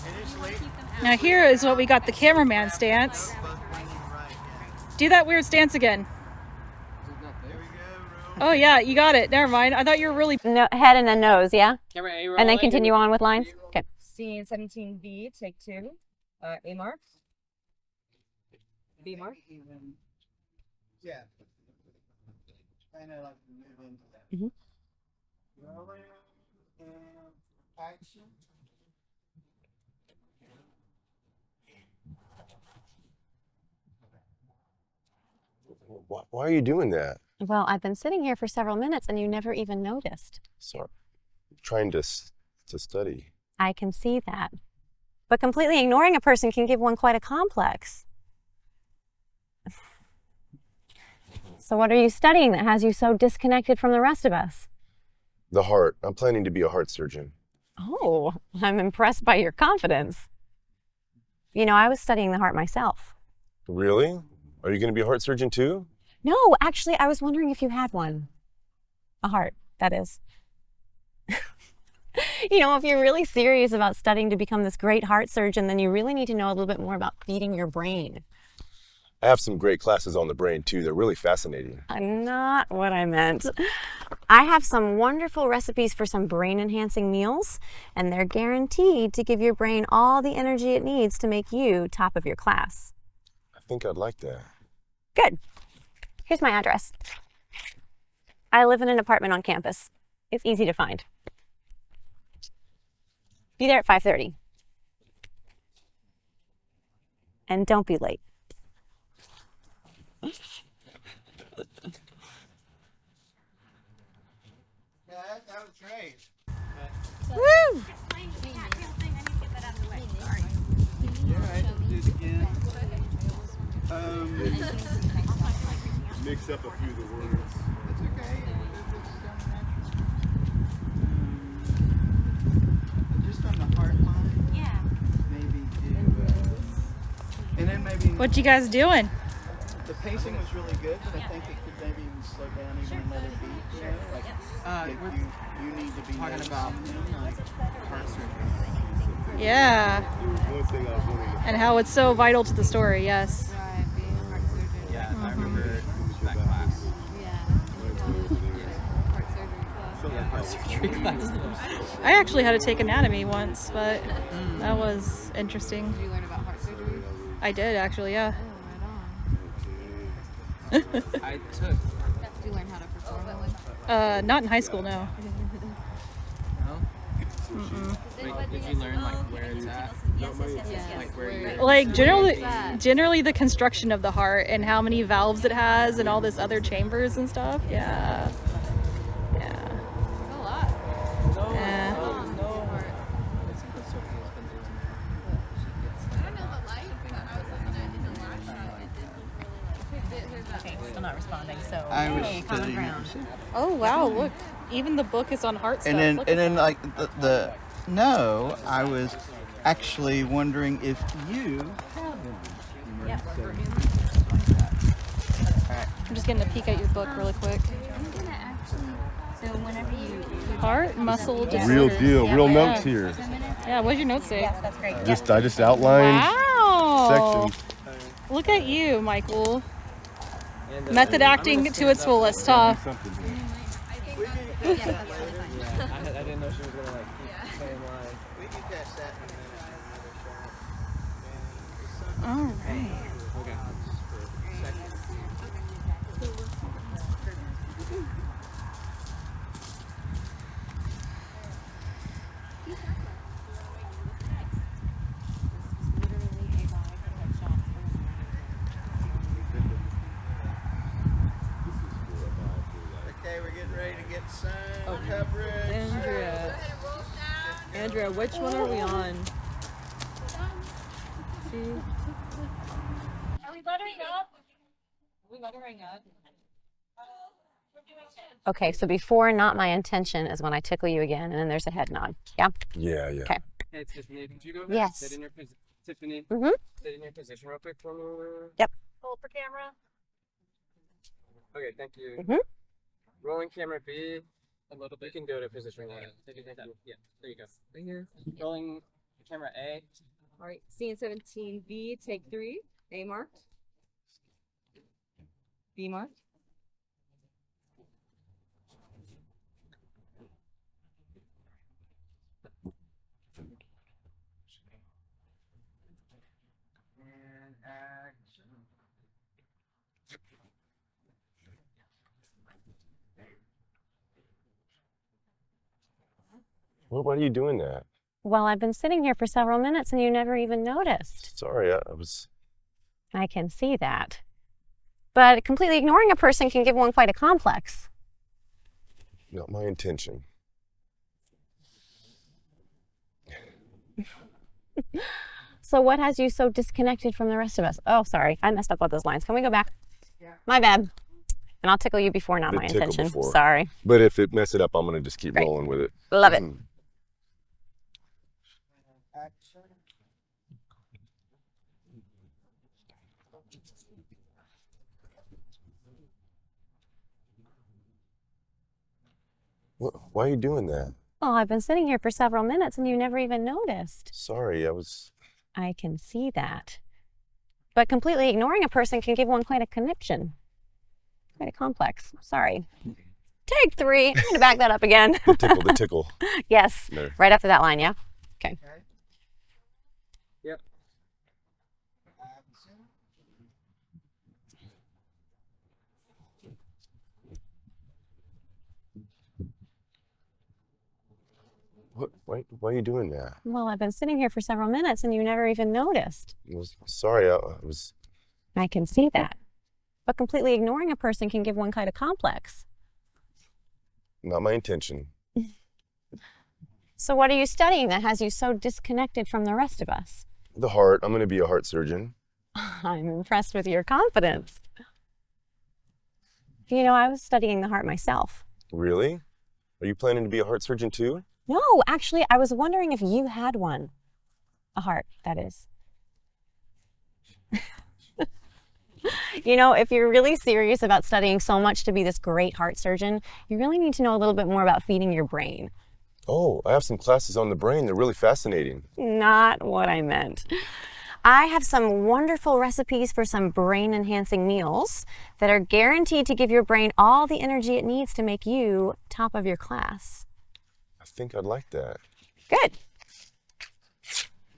And just leave. Now here is what we got the cameraman stance. Do that weird stance again. Oh yeah, you got it. Never mind. I thought you were really No, head and then nose, yeah? Camera A And then rolling. continue on with lines? Okay. Scene 17B, take 2. A mark. B mark. Yeah. Kind of like move into that. Mhm. Rolling and action. Why are you doing that? Well, I've been sitting here for several minutes and you never even noticed. Sorry. Trying to study. I can see that. But completely ignoring a person can give one quite a complex. So what are you studying that has you so disconnected from the rest of us? The heart. I'm planning to be a heart surgeon. Oh, I'm impressed by your confidence. You know, I was studying the heart myself. Really? Are you going to be a heart surgeon too? No, actually, I was wondering if you had one. A heart, that is. You know, if you're really serious about studying to become this great heart surgeon, then you really need to know a little bit more about feeding your brain. I have some great classes on the brain too. They're really fascinating. Not what I meant. I have some wonderful recipes for some brain-enhancing meals, and they're guaranteed to give your brain all the energy it needs to make you top of your class. I think I'd like that. Good. Here's my address. I live in an apartment on campus. It's easy to find. Be there at 5:30. And don't be late. Yeah, that was great. Woo! You're right, do it again. Mix up a few of the words. That's okay. Just on the heart line. Yeah. Maybe do. And then maybe. What you guys doing? The pacing was really good, but I think it could maybe even slow down even another beat. You know, like if you need to be talking about heart surgery. Yeah. One thing I was wondering. And how it's so vital to the story, yes. right, being a heart surgeon. Yeah, I remember that class. Heart surgery class. I actually had to take anatomy once, but that was interesting. Did you learn about heart surgery? I did actually, yeah. Oh, right on. I took. Did you learn how to perform one? Not in high school, no. No? Wait, did you learn like where it's at? Like where you're Like generally the construction of the heart and how many valves it has and all this other chambers and stuff. Yeah. Yeah. It's a lot. Yeah. I don't know the light, but I was looking at in the last shot. Okay, still not responding, so I was hey, common studying. ground. Oh wow, look. Even the book is on heart stuff. And Look at then that. like no, I was actually wondering if you have one. Yep. I'm just getting a peek at your book really quick. I'm gonna actually, so whenever you Heart, muscle, Real disorders. deal. Real Yeah. notes here. Yeah, what did your notes say? Yes, that's great. I just outlined Wow. sections. Look at you, Michael. And, Method I'm acting gonna to stand its up fullest, and- huh? Yeah, I didn't know she was gonna like play in line. We can catch that in a minute. All right. Okay. Okay, we're getting ready to get sun coverage. Andrea, which one are we on? See? Are we buttering up? Are we buttering up? Okay, so before not my intention is when I tickle you again, and then there's a head nod. Yeah? Yeah. Okay. Hey, Tiffany, could you go ahead? Yes. Sit in your Tiffany. Mm-hmm. Sit in your position real quick for me. Yep. Hold for camera. Okay, thank you. Mm-hmm. Rolling camera B. A little bit. You can go to position one. Thank you. Yeah, there you go. Right here. Rolling camera A. All right, scene 17B, take 3. A marked. B marked. And action. Well, why are you doing that? Well, I've been sitting here for several minutes and you never even noticed. Sorry, I was... I can see that. But completely ignoring a person can give one quite a complex. Not my intention. So what has you so disconnected from the rest of us? Oh, sorry, I messed up all those lines. Can we go back? Yeah. My bad. And I'll tickle you before, not my intention. Before. Sorry. But if it mess it up, I'm gonna just keep rolling with it. Love it. Why are you doing that? Oh, I've been sitting here for several minutes and you never even noticed. Sorry, I was... I can see that. But completely ignoring a person can give one quite a conniption. Quite a complex. Sorry. Take 3. I'm going to back that up again. The tickle. Yes. There. Right after that line, yeah? Okay. Yep. Why are you doing that? Well, I've been sitting here for several minutes and you never even noticed. Sorry, I was... I can see that. But completely ignoring a person can give one kind of complex. Not my intention. So what are you studying that has you so disconnected from the rest of us? The heart. I'm going to be a heart surgeon. I'm impressed with your confidence. You know, I was studying the heart myself. Really? Are you planning to be a heart surgeon too? No, actually, I was wondering if you had one. A heart, that is. You know, if you're really serious about studying so much to be this great heart surgeon, you really need to know a little bit more about feeding your brain. Oh, I have some classes on the brain. They're really fascinating. Not what I meant. I have some wonderful recipes for some brain-enhancing meals that are guaranteed to give your brain all the energy it needs to make you top of your class. I think I'd like that. Good.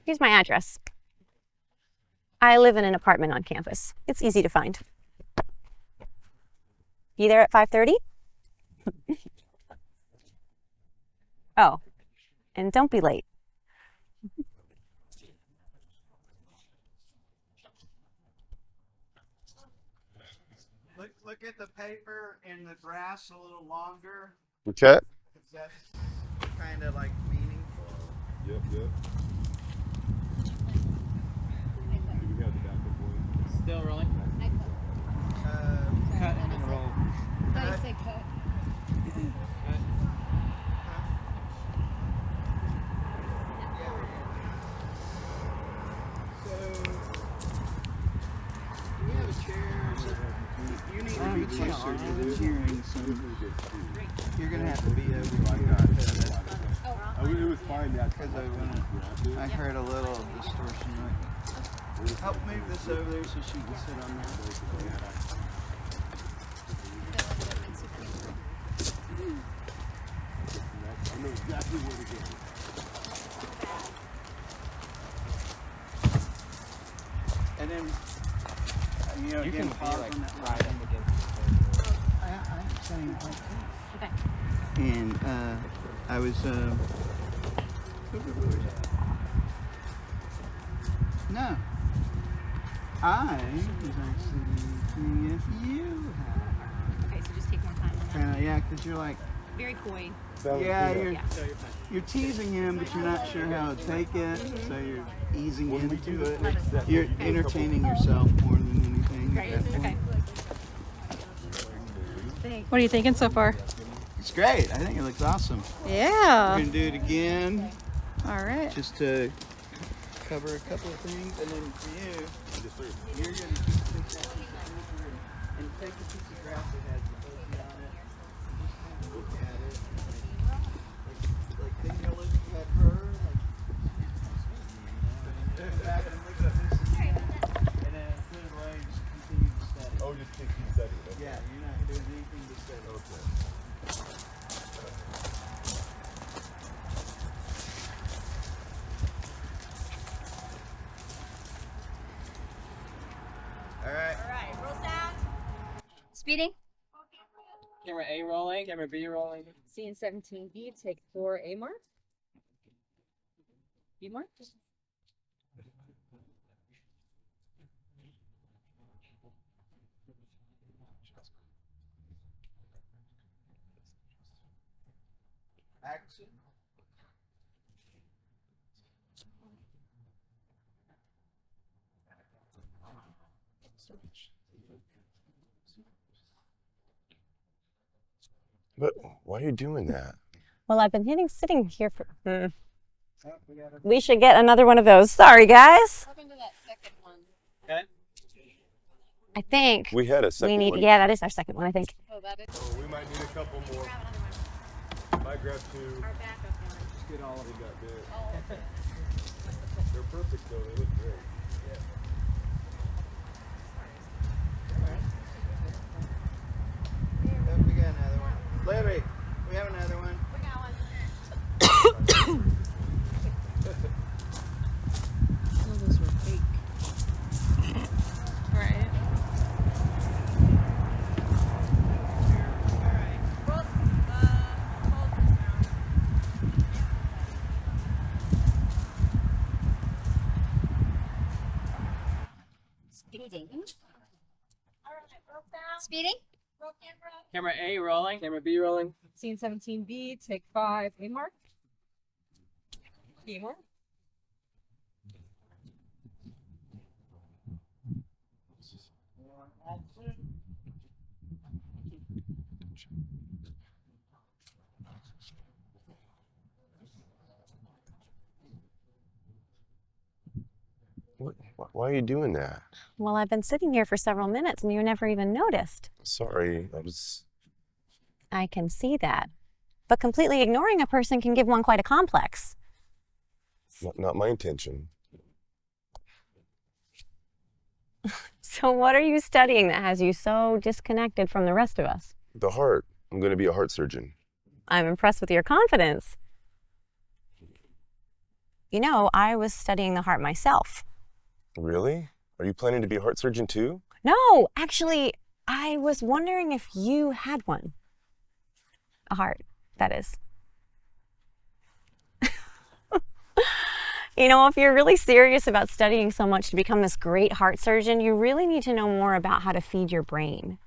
Here's my address. I live in an apartment on campus. It's easy to find. Be there at 5:30? Oh, and don't be late. Look at the paper and the grass a little longer. Okay. That's kind of like meaningful. Yep. Do we have the backup one? Still rolling? Cut and roll. How do you say cut? We have a chair. You need to be closer to the cheering. So you're gonna have to be over. It was fine. Because I heard a little distortion. Right? Help move this over there so she can sit on that. I know exactly where to go. And then, You again, can pause be like on that right up against the table. I'm saying like that. Okay. And I was No. I was actually thinking if you had. Okay, so just take more time. Kind of, yeah, because you're like. Very coy. Yeah, you're teasing him, but you're not sure how to take it, so you're easing into it. You're entertaining yourself more than anything. Great. Okay. What are you thinking so far? It's great. I think it looks awesome. Yeah. We're gonna do it again. All right. Just to cover a couple of things, and then for you, you're gonna keep this and take a piece of grass that has the fuzzy on it. Just look at it. Like then you'll look at her. Come back and look at this again, and then put it away and just continue to study. Oh, just keep studying. Okay. Yeah, you're not doing anything but study. Okay. All right. All right, roll sound. Speeding. Camera A rolling, camera B rolling. Scene 17B, take 4, A mark. B mark. Action. But why are you doing that? Well, I've been sitting here for... We should get another one of those. Sorry, guys. What happened to that second one? Okay. I think We had a second one. Yeah, that is our second one, I think. Oh, that is. Oh, we might need a couple more. I grabbed 2. Our backup one. Just get all of them. Got bit. Oh, okay. They're perfect though. They look great. We got another one. Larry, we have another one. We got one. Some of those were fake. Right. Speeding. Speeding. Camera A rolling, camera B rolling. Scene 17B, take 5, A mark. B mark. Why are you doing that? Well, I've been sitting here for several minutes and you never even noticed. Sorry, I was... I can see that. But completely ignoring a person can give one quite a complex. Not my intention. So what are you studying that has you so disconnected from the rest of us? The heart. I'm going to be a heart surgeon. I'm impressed with your confidence. You know, I was studying the heart myself. Really? Are you planning to be a heart surgeon too? No, actually, I was wondering if you had one. A heart, that is. You know, if you're really serious about studying so much to become this great heart surgeon, you really need to know more about how to feed your brain.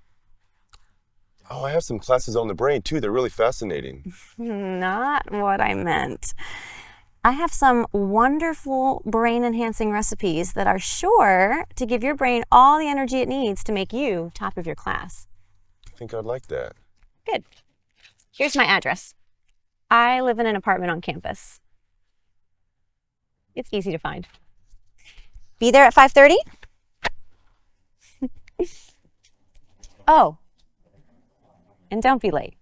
Oh, I have some classes on the brain too. They're really fascinating. Not what I meant. I have some wonderful brain-enhancing recipes that are sure to give your brain all the energy it needs to make you top of your class. I think I'd like that. Good. Here's my address. I live in an apartment on campus. It's easy to find. Be there at 5:30? Oh, and don't be late.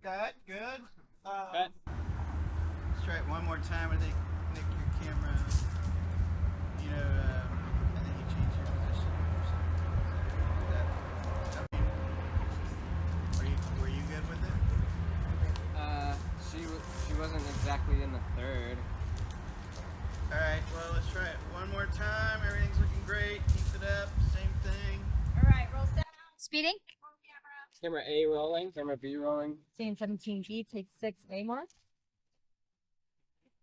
Cut. Good. Cut. Let's try it one more time. I think, Nick, your camera, you know, I think you changed your position or something. Were you good with it? She wasn't exactly in the third. All right, well, let's try it one more time. Everything's Speeding. Camera A rolling. Camera B rolling. Scene 17B, take 6, A mark.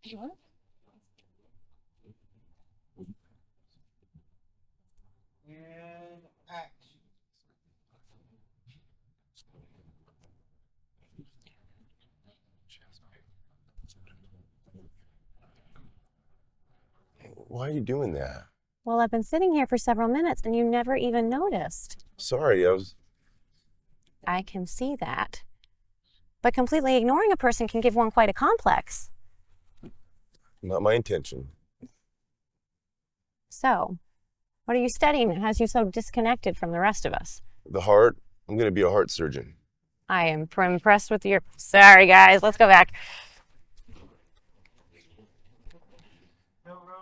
And action. Why are you doing that? Well, I've been sitting here for several minutes and you never even noticed. Sorry, I was... I can see that. But completely ignoring a person can give one quite a complex. Not my intention. So, what are you studying that has you so disconnected from the rest of us? The heart, I'm going to be a heart surgeon. I am impressed with your... Sorry, guys, let's go back.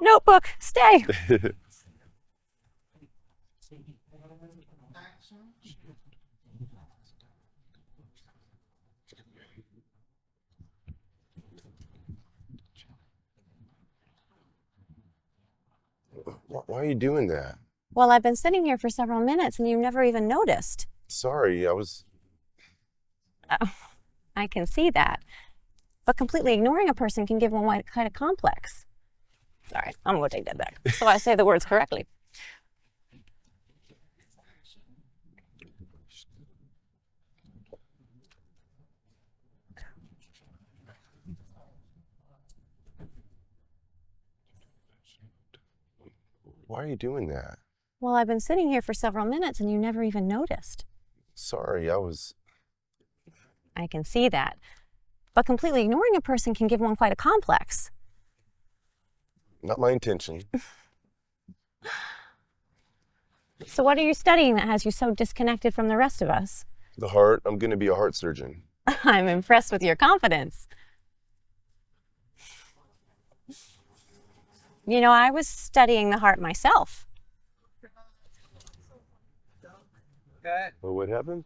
Notebook, stay. Why are you doing that? Well, I've been sitting here for several minutes and you never even noticed. Sorry, I was... I can see that. But completely ignoring a person can give one quite a complex. Sorry, I'm going to take that back. So I say the words correctly. Why are you doing that? Well, I've been sitting here for several minutes and you never even noticed. Sorry, I was... I can see that. But completely ignoring a person can give one quite a complex. Not my intention. So what are you studying that has you so disconnected from the rest of us? The heart, I'm going to be a heart surgeon. I'm impressed with your confidence. You know, I was studying the heart myself. Well, what happened?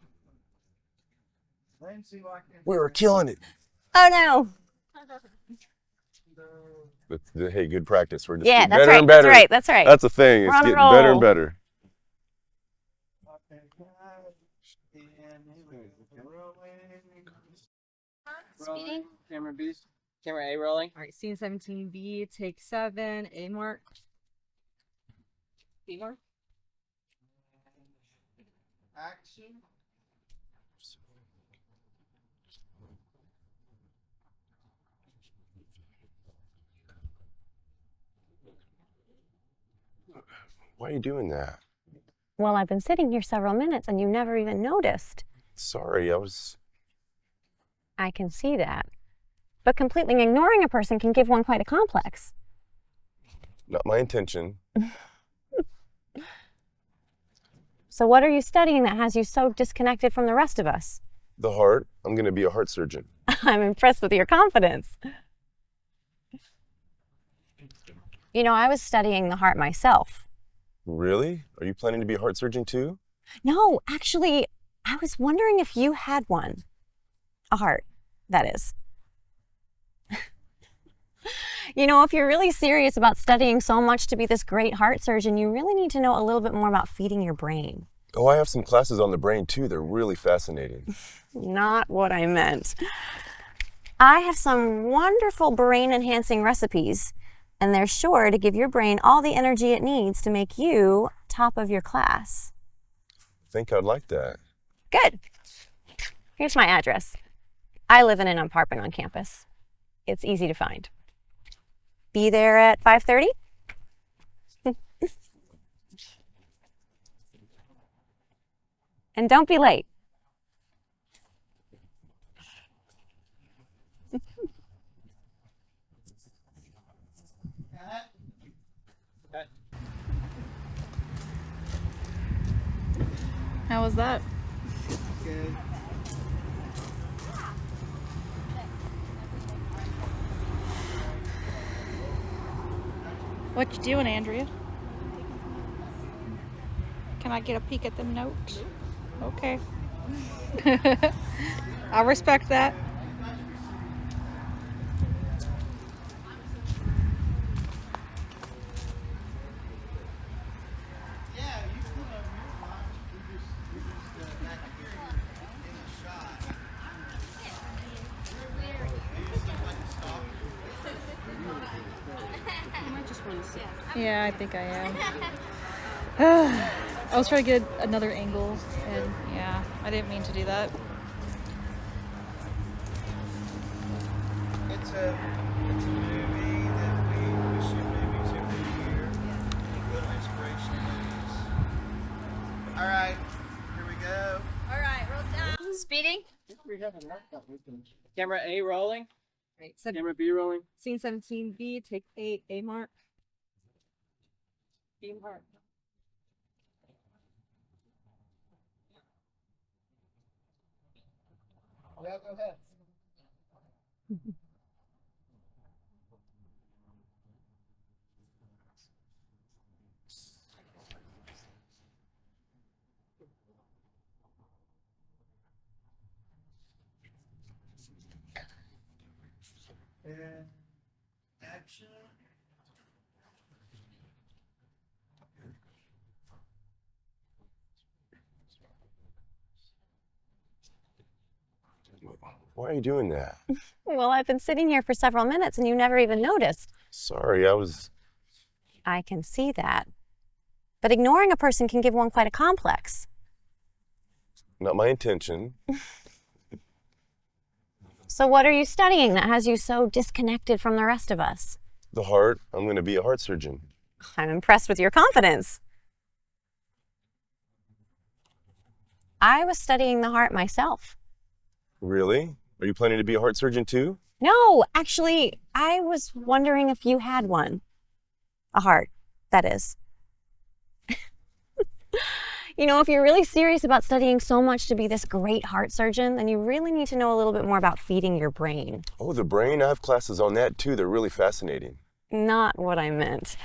We were killing it. Oh no. Hey, good practice. We're just Yeah, getting that's better right, and better. that's right, that's right. That's the thing. We're It's on a getting better and roll. better. Speeding. Camera B. Camera A rolling. All right, scene 17B, take 7, A mark. B mark. Action. Why are you doing that? Well, I've been sitting here several minutes and you never even noticed. Sorry, I was... I can see that. But completely ignoring a person can give one quite a complex. Not my intention. So what are you studying that has you so disconnected from the rest of us? The heart, I'm going to be a heart surgeon. I'm impressed with your confidence. You know, I was studying the heart myself. Really? Are you planning to be a heart surgeon too? No, actually, I was wondering if you had one. A heart, that is. You know, if you're really serious about studying so much to be this great heart surgeon, you really need to know a little bit more about feeding your brain. Oh, I have some classes on the brain too. They're really fascinating. Not what I meant. I have some wonderful brain-enhancing recipes, and they're sure to give your brain all the energy it needs to make you top of your class. I think I'd like that. Good. Here's my address. I live in an apartment on campus. It's easy to find. Be there at 5:30? And don't be late. How was that? Good. What you doing, Andrea? Can I get a peek at them notes? Okay. I respect that. Yeah, I think I am. I was trying to get another angle, and yeah, I didn't mean to do that. It's a movie that we shoot movies every year. Little inspirational movies. All right, here we go. All right, roll down. Speeding. Camera A rolling. Right. Camera B rolling. Scene 17B, take A mark. B mark. Yeah, go ahead. And action. Why are you doing that? Well, I've been sitting here for several minutes and you never even noticed. Sorry, I was... I can see that. But ignoring a person can give one quite a complex. Not my intention. So what are you studying that has you so disconnected from the rest of us? The heart. I'm going to be a heart surgeon. I'm impressed with your confidence. I was studying the heart myself. Really? Are you planning to be a heart surgeon too? No, actually, I was wondering if you had one. A heart, that is. You know, if you're really serious about studying so much to be this great heart surgeon, then you really need to know a little bit more about feeding your brain. Oh, the brain? I have classes on that too. They're really fascinating. Not what I meant.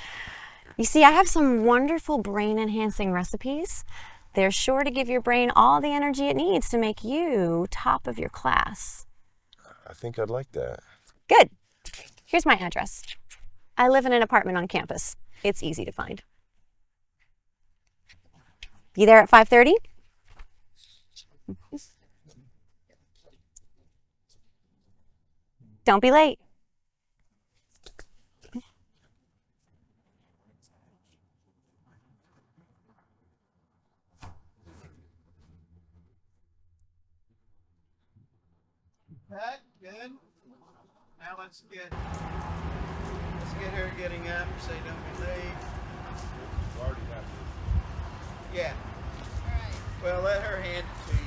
You see, I have some wonderful brain-enhancing recipes. They're sure to give your brain all the energy it needs to make you top of your class. I think I'd like that. Good. Here's my address. I live in an apartment on campus. It's easy to find. Be there at 5:30? Don't be late. Pat, good. Now let's get her getting up. Say don't be late. Already have to. Yeah. All right. Well, let her hand it to you.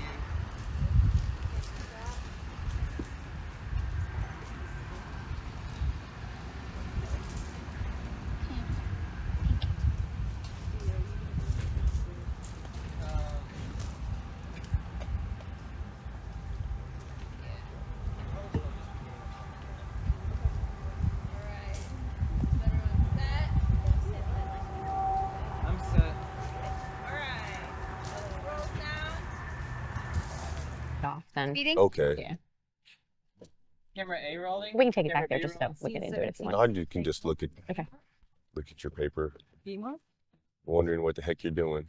I'm set. Off then. Speeding. Okay. Yeah. Camera A rolling. We can take it Camera back there B just so rolling. we can do it if you want. No, you can just look at your paper, B mark. wondering what the heck you're doing.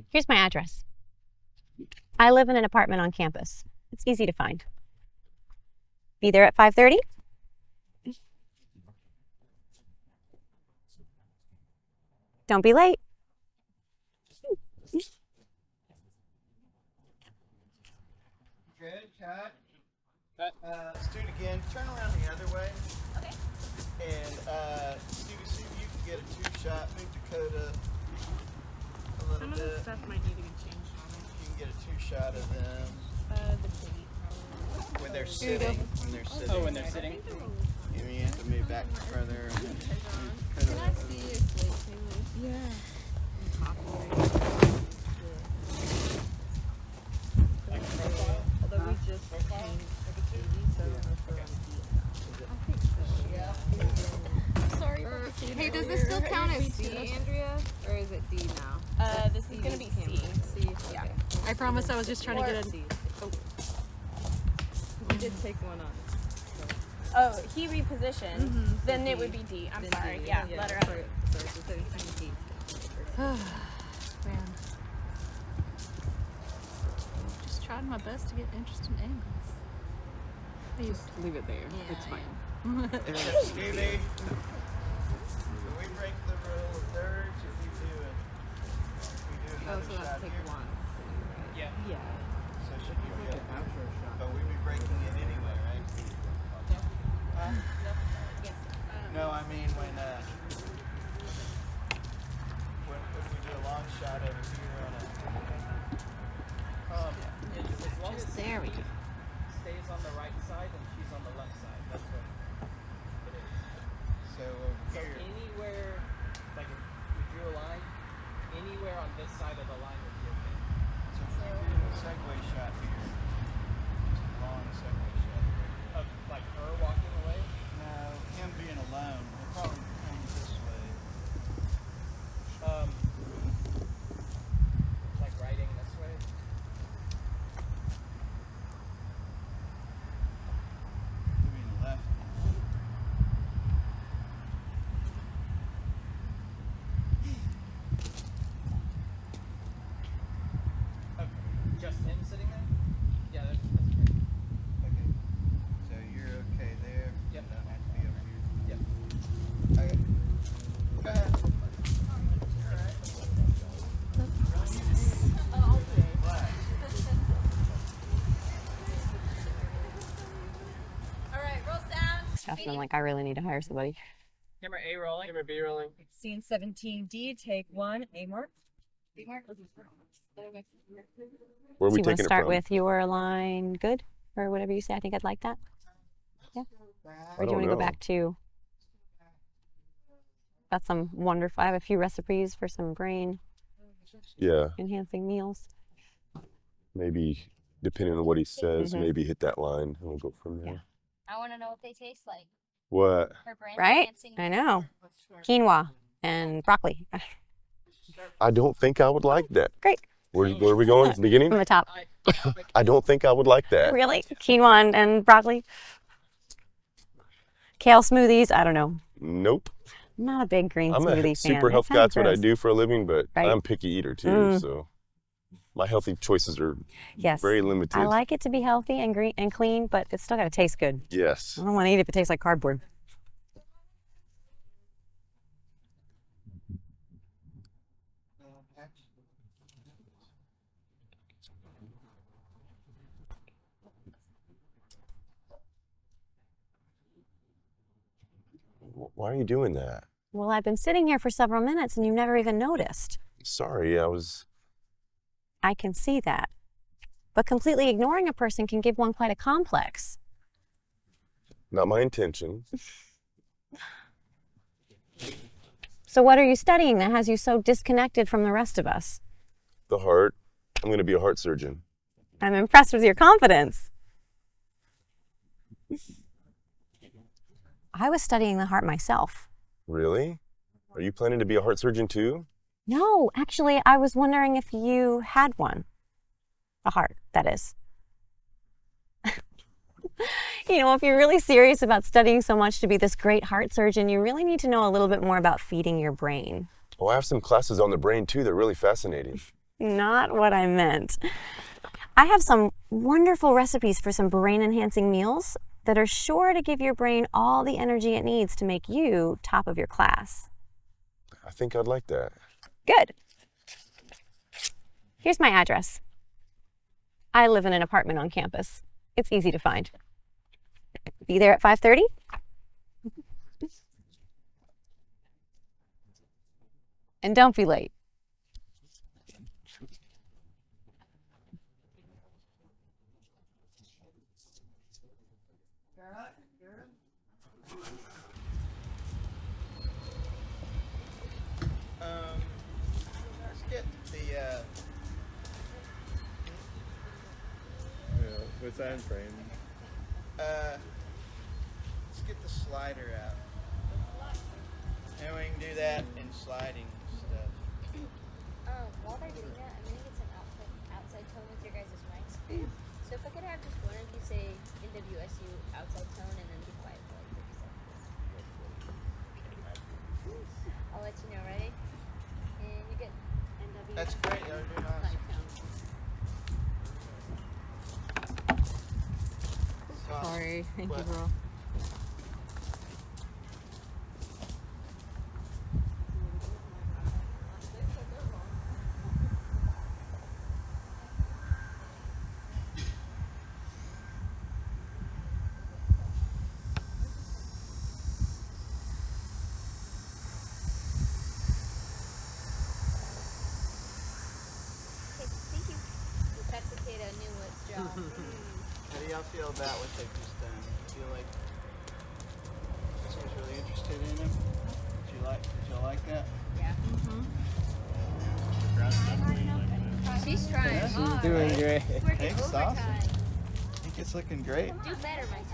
Here's my address. I live in an apartment on campus. It's easy to find. Be there at 5:30? Don't be late. Good, cut. Let's do it again. Turn around the other way. Okay. And Stevie Sue, you can get a two-shot. Move Dakota a little Some of bit. the stuff might need to be changed on it. You can get a two-shot of them The date probably. when they're sitting. When they're sitting. Oh, when they're sitting. And then you have to move back further. Can I see your slate too? Yeah. Although we just changed the TV, so Sorry. Hey, does this still count as C, Andrea, or is it D now? This is gonna be C. C. Yeah. I promise I was just trying to get a... we did take one on. Oh, he repositioned. Then it would be D. I'm sorry. Yeah, let her out. Sorry, so 17 D. Man. trying my best to get interesting angles. Just leave it there. It's fine. Stevie, do we break the rule of thirds if we do it? Oh, so that's take one. Yeah. Yeah. So should we be but we'd be breaking it anyway, right? Huh? No, I mean when we do a long shot over here on As long as There we go. stays on the right side and she's on the left side. That's what it is. So over So here. anywhere, like if we drew a line, anywhere on this side of the line would be okay. So if we do a segue shot here, it's a long segue shot here. Of like her walking away. No, him being alone. We'll probably come this way. Like riding this way. Moving left. Okay. Just him sitting there? Yeah, that's great. Okay. So you're okay there? Yep. You don't have to be over here? Yep. Okay. Go ahead. Alright, roll sound. Stuff, and I'm like, I really need to hire somebody. Camera A rolling. Camera B rolling. Scene 17D, take 1, A mark. B mark. Where are we So you want taking to it start from? with your line good? Or whatever you say. I think I'd like that. Yeah. Or do you want to go back to... Got some wonderful... I have a few recipes for some brain Yeah, enhancing meals. maybe depending on what he says, Mhm. maybe hit that line and we'll go from there. Yeah. I want to know what they taste like. What? Her brand Right? enhancing I know. Quinoa and broccoli. I don't think I would like that. Great. Where are we going? From Beginning? the top. I don't think I would like that. Really? Quinoa and broccoli? Kale smoothies? I don't know. Nope. I'm not a big green I'm smoothie a fan. super They health sound guy. That's what I gross. do for a living, but Right. I'm a picky eater too. Mm. So my healthy choices are Yes. very limited. I like it to be healthy and green and clean, but it's still got to taste good. Yes. I don't want to eat it if it tastes like cardboard. Why are you doing that? Well, I've been sitting here for several minutes and you've never even noticed. Sorry, I was. I can see that. But completely ignoring a person can give one quite a complex. Not my intention. So what are you studying that has you so disconnected from the rest of us? The heart. I'm going to be a heart surgeon. I'm impressed with your confidence. I was studying the heart myself. Really? Are you planning to be a heart surgeon too? No, actually, I was wondering if you had one. A heart, that is. You know, if you're really serious about studying so much to be this great heart surgeon, you really need to know a little bit more about feeding your brain. Oh, I have some classes on the brain too. They're really fascinating. Not what I meant. I have some wonderful recipes for some brain-enhancing meals that are sure to give your brain all the energy it needs to make you top of your class. I think I'd like that. Good. Here's my address. I live in an apartment on campus. It's easy to find. Be there at 5:30? And don't be late. Let's get the Yeah, what's that in frame? let's get the slider out. And we can do that in sliding stuff. While they're doing that, I'm gonna get some outside tone with your guys' mics. So if I could have just one of you say NWSU outside tone and then be quiet for like 30 seconds. I'll let you know, ready? And you get NW. That's great. You're doing awesome. sorry. Thank you, girl. Thank you. The pet cicada knew its job. How do y'all feel about what they've just done? Feel like this was really interested in him? Did y'all like that? Yeah. She's trying Yeah, hard. She's doing great. She's working Hey, it's overtime. awesome. I think it's looking great. Do better, Mike.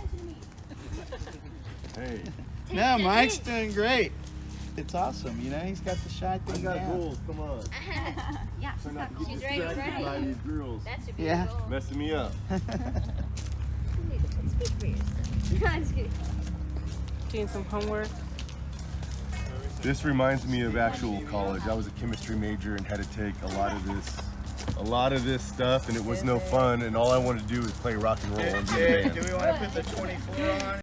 Hey. No, Mike's doing great. It's awesome. You know, he's got the shy I thing got down. goals, come on. Yeah, Try not to get she's ready to distracted by run. these girls. That should be Yeah. a goal. Messing me up. You need to speak for yourself. I'm just kidding. Doing some homework. This reminds me of actual college. I was a chemistry major and had to take a lot of this stuff, and it was no fun, and all I wanted to do was play rock and roll and be in a band. Do we want to put the 24 on?